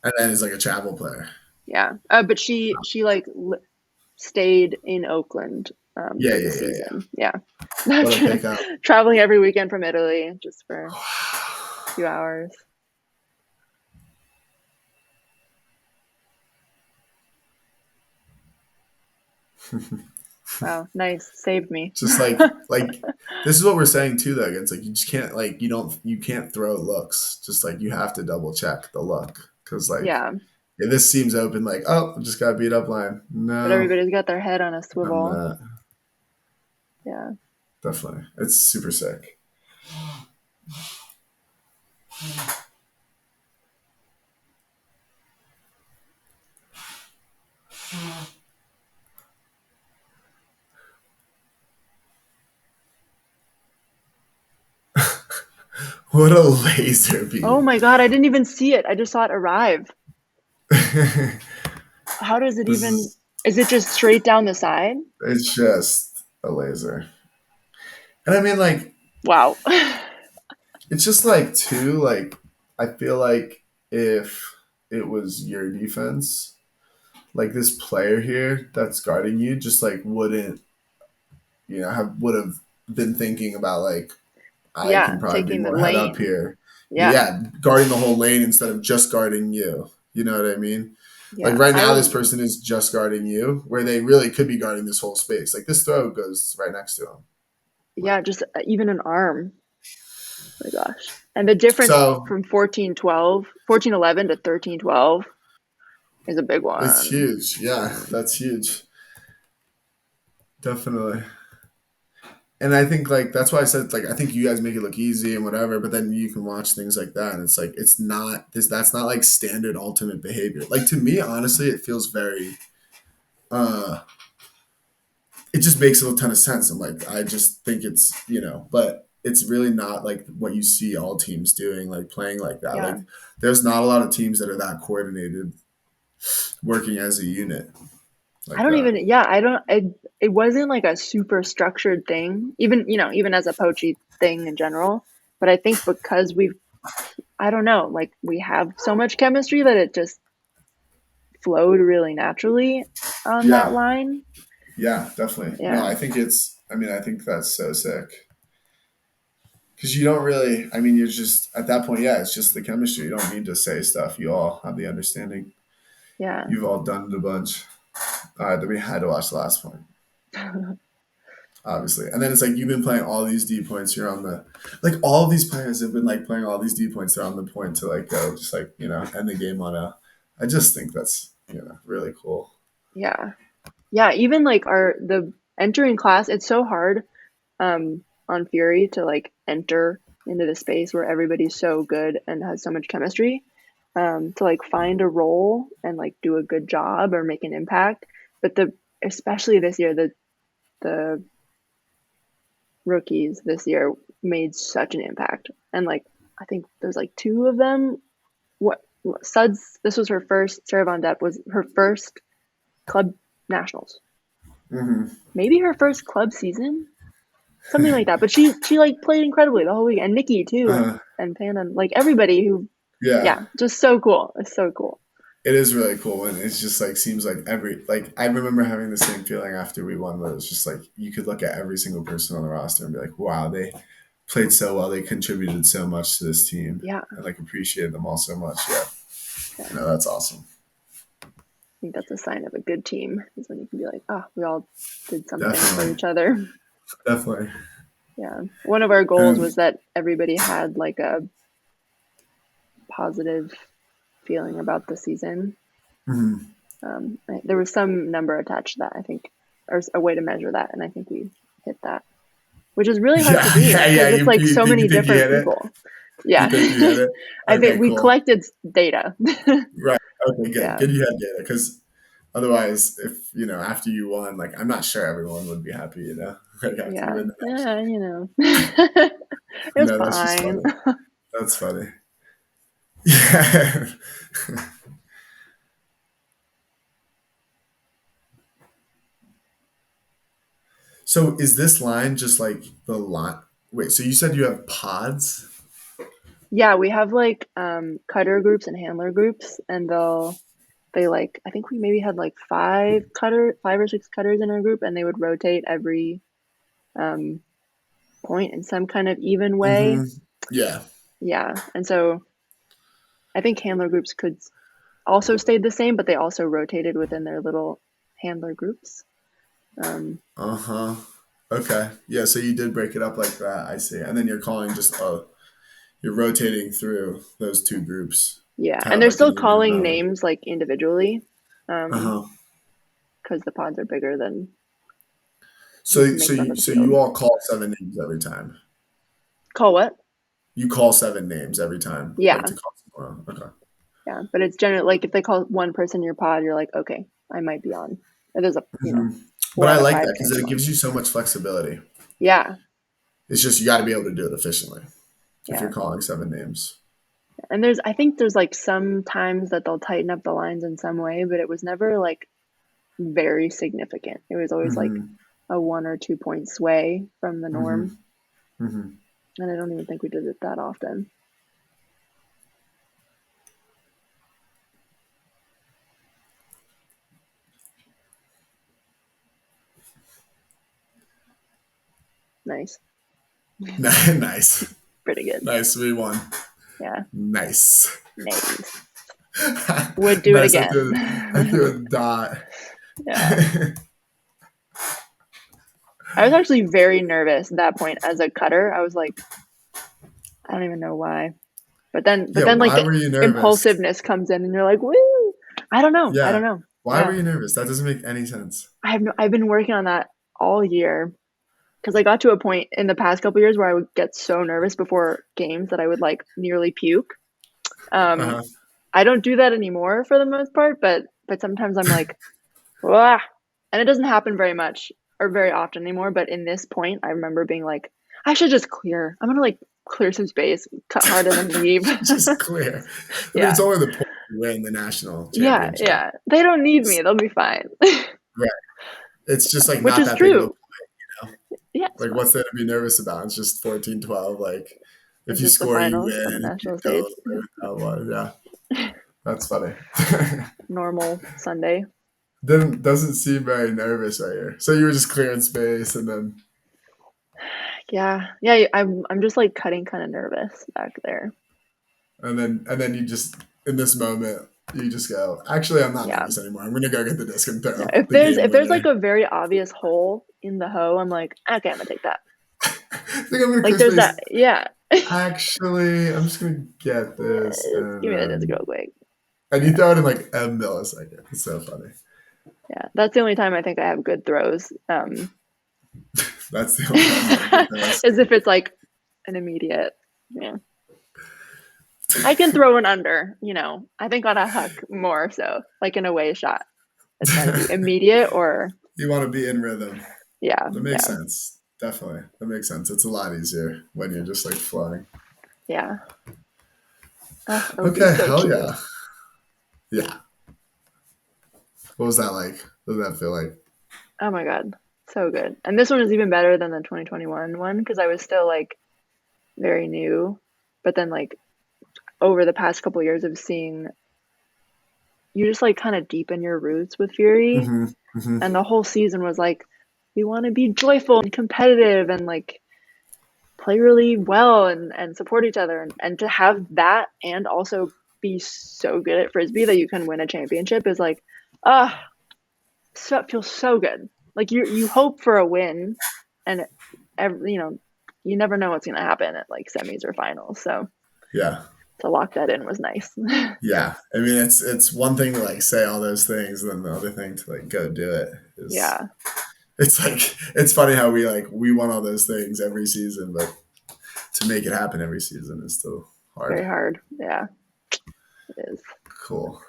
And then is like a travel player. Yeah. But she like stayed in Oakland for the season. Yeah. What a pickup. Traveling every weekend from Italy just for a few hours. Wow, nice. Saved me. Just like this is what we're saying too though. It's like you just can't like you can't throw looks. Just like you have to double check the look. Cause like if this seems open, like, oh, just got beat up line. No. But everybody's got their head on a swivel. Yeah. Definitely. It's super sick. What a laser beam. Oh my God, I didn't even see it. I just saw it arrive. How does it is it just straight down the side? It's just a laser. And I mean, like, wow. It's just like, too, like, I feel like if it was your defense, like this player here that's guarding you just like wouldn't, would have been thinking about like, I can probably be more head up here. Yeah. Guarding the whole lane instead of just guarding you. You know what I mean? Yeah, like right now, this person is just guarding you, where they really could be guarding this whole space. Like this throw goes right next to him. Yeah, just even an arm. Oh my gosh. And the difference from 14-11 to 13-12 is a big one. It's huge. Yeah, that's huge. Definitely. And I think like that's why I said like I think you guys make it look easy and whatever, but then you can watch things like that and it's like it's not this that's not like standard ultimate behavior. Like to me, honestly, it feels very it just makes a ton of sense. I'm like, I just think it's, but it's really not like what you see all teams doing, like playing like that. Yeah. Like there's not a lot of teams that are that coordinated working as a unit. Like I don't even, it wasn't like a super structured thing, even as a Poachy thing in general. But I think because I don't know, like we have so much chemistry that it just flowed really naturally on that line. Yeah, definitely. Yeah. No, I think I think that's so sick. Because you don't really, you're just, at that point, it's just the chemistry. You don't need to say stuff. You all have the understanding. Yeah. You've all done it a bunch. Then we had to watch the last point. Obviously. And then it's like, you've been playing all these D points. You're on the, like all of these players have been like playing all these D points. They're on the point to like go, just like, end the game on I just think that's, really cool. Yeah. Yeah. Even like the entering class, it's so hard on Fury to like enter into the space where everybody's so good and has so much chemistry to like find a role and like do a good job or make an impact. But especially this year, the rookies this year made such an impact. And like, I think there's like two of them. Suds, this was her first, Sarah VonDoepp was her first club nationals. Mm-hmm. Maybe her first club season. Something like that. But she like played incredibly the whole week. And Nikki too. And Panda, like everybody who just so cool. It's so cool. It is really cool, and it's just like seems like I remember having the same feeling after we won, where it was just like you could look at every single person on the roster and be like, wow, they played so well, they contributed so much to this team. Yeah. And like appreciated them all so much. Yeah. No, that's awesome. I think that's a sign of a good team, is when you can be like, oh, we all did something for each other. Definitely. Yeah. One of our goals was that everybody had like a positive feeling about the season. Mm-hmm. There was some number attached to that, I think, or a way to measure that, and I think we hit that, which is really hard to do. Because it's like so many different people. Yeah. I think we collected data. Right. Okay, good. Yeah. Good you had data, because otherwise, if, after you won, like, I'm not sure everyone would be happy, Like after you win the match. It was fine. That's funny. Yeah. So is this line just like the line? Wait, so you said you have pods? Yeah, we have like cutter groups and handler groups, and they like, I think we maybe had like 5 or 6 cutters in our group, and they would rotate every point in some kind of even way. Yeah. Yeah, and so I think handler groups could also stayed the same, but they also rotated within their little handler groups. Okay. Yeah, so you did break it up like that. I see. And then you're calling just you're rotating through those 2 groups. Yeah, Kind and of they're like an still even calling amount. names like individually, Uh-huh. because the pods are bigger than So to make so fun you, of the so you field. all call 7 names every time. Call what? You call 7 names every time, Yeah, like to call someone. Okay. yeah, but it's generally like if they call one person in your pod, you're like, okay, I might be on. And there's a But 4 I out of like 5 that because chance it I'm on. gives you so much flexibility. Yeah, It's just you got to be able to do it efficiently if yeah. you're calling 7 names. And I think there's like some times that they'll tighten up the lines in some way, but it was never like very significant. It was always like a 1 or 2 point sway from the norm. And I don't even think we did it that often. Nice. Nice. Pretty good. Nice. We won. Yeah. Nice. Would do Nice. it again. I threw a dot. Yeah. I was actually very nervous at that point as a cutter. I was like, I don't even know why. But then like why the were you nervous? impulsiveness comes in and you're like, woo. I don't know. Yeah. Why Yeah. were you nervous? That doesn't make any sense. I've been working on that all year. Because I got to a point in the past couple years where I would get so nervous before games that I would like nearly puke. I don't do that anymore for the most part, but sometimes I'm like, wah, and it doesn't happen very much or very often anymore. But in this point, I remember being like, I should just clear. I'm gonna like clear some space, cut hard, and then leave. Just clear. I mean, it's only the point to win the national championship. Yeah. They don't need me. They'll be fine. Right. It's just like Which not is that big of a true. point, you know? Yeah. Like, what's there to be nervous about? It's just 14-12. Like, if It's you just the score, you finals on the win. national stage. Yeah. That's funny. Normal Sunday. Doesn't seem very nervous right here. So you were just clearing space and then. Yeah. I'm just like cutting kind of nervous back there. And then you just, in this moment, you just go, actually, I'm not nervous anymore. I'm going to go get the disc and throw. Yeah. If there's like a very obvious hole in the hoe, I'm like, okay, I'm going to take that. I think I'm going to like there's that. Yeah. Actually, I'm just going to get this. Give me the disc real quick. And you throw it in like a millisecond. It's so funny. Yeah. That's the only time I think I have good throws. That's the only time. As if it's like an immediate. Yeah. I can throw an under, I think on a huck more so, like in a way shot. It's got to be immediate or. You want to be in rhythm. Yeah. That makes sense. Definitely. That makes sense. It's a lot easier when you're just like flowing. Yeah. Okay. So hell cute. Yeah. Yeah. What was that like? What did that feel like? Oh my God. So good. And this one is even better than the 2021 one because I was still like very new. But then like over the past couple of years of seeing you just like kind of deepen your roots with Fury. And the whole season was like, we want to be joyful and competitive and like play really well and support each other. And to have that and also be so good at Frisbee that you can win a championship is like, so it feels so good. Like you hope for a win and you never know what's going to happen at like semis or finals. So yeah, to lock that in was nice. Yeah. I mean, it's one thing to like say all those things and then the other thing to like go do it. Yeah. It's like, it's funny how we want all those things every season, but to make it happen every season is still hard. Very hard. Yeah, it is. Cool.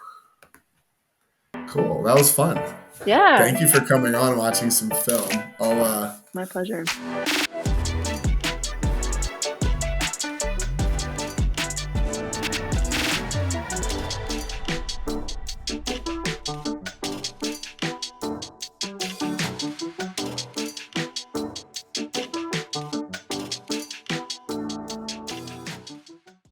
That was fun. Yeah. Thank you for coming on, watching some film. My pleasure.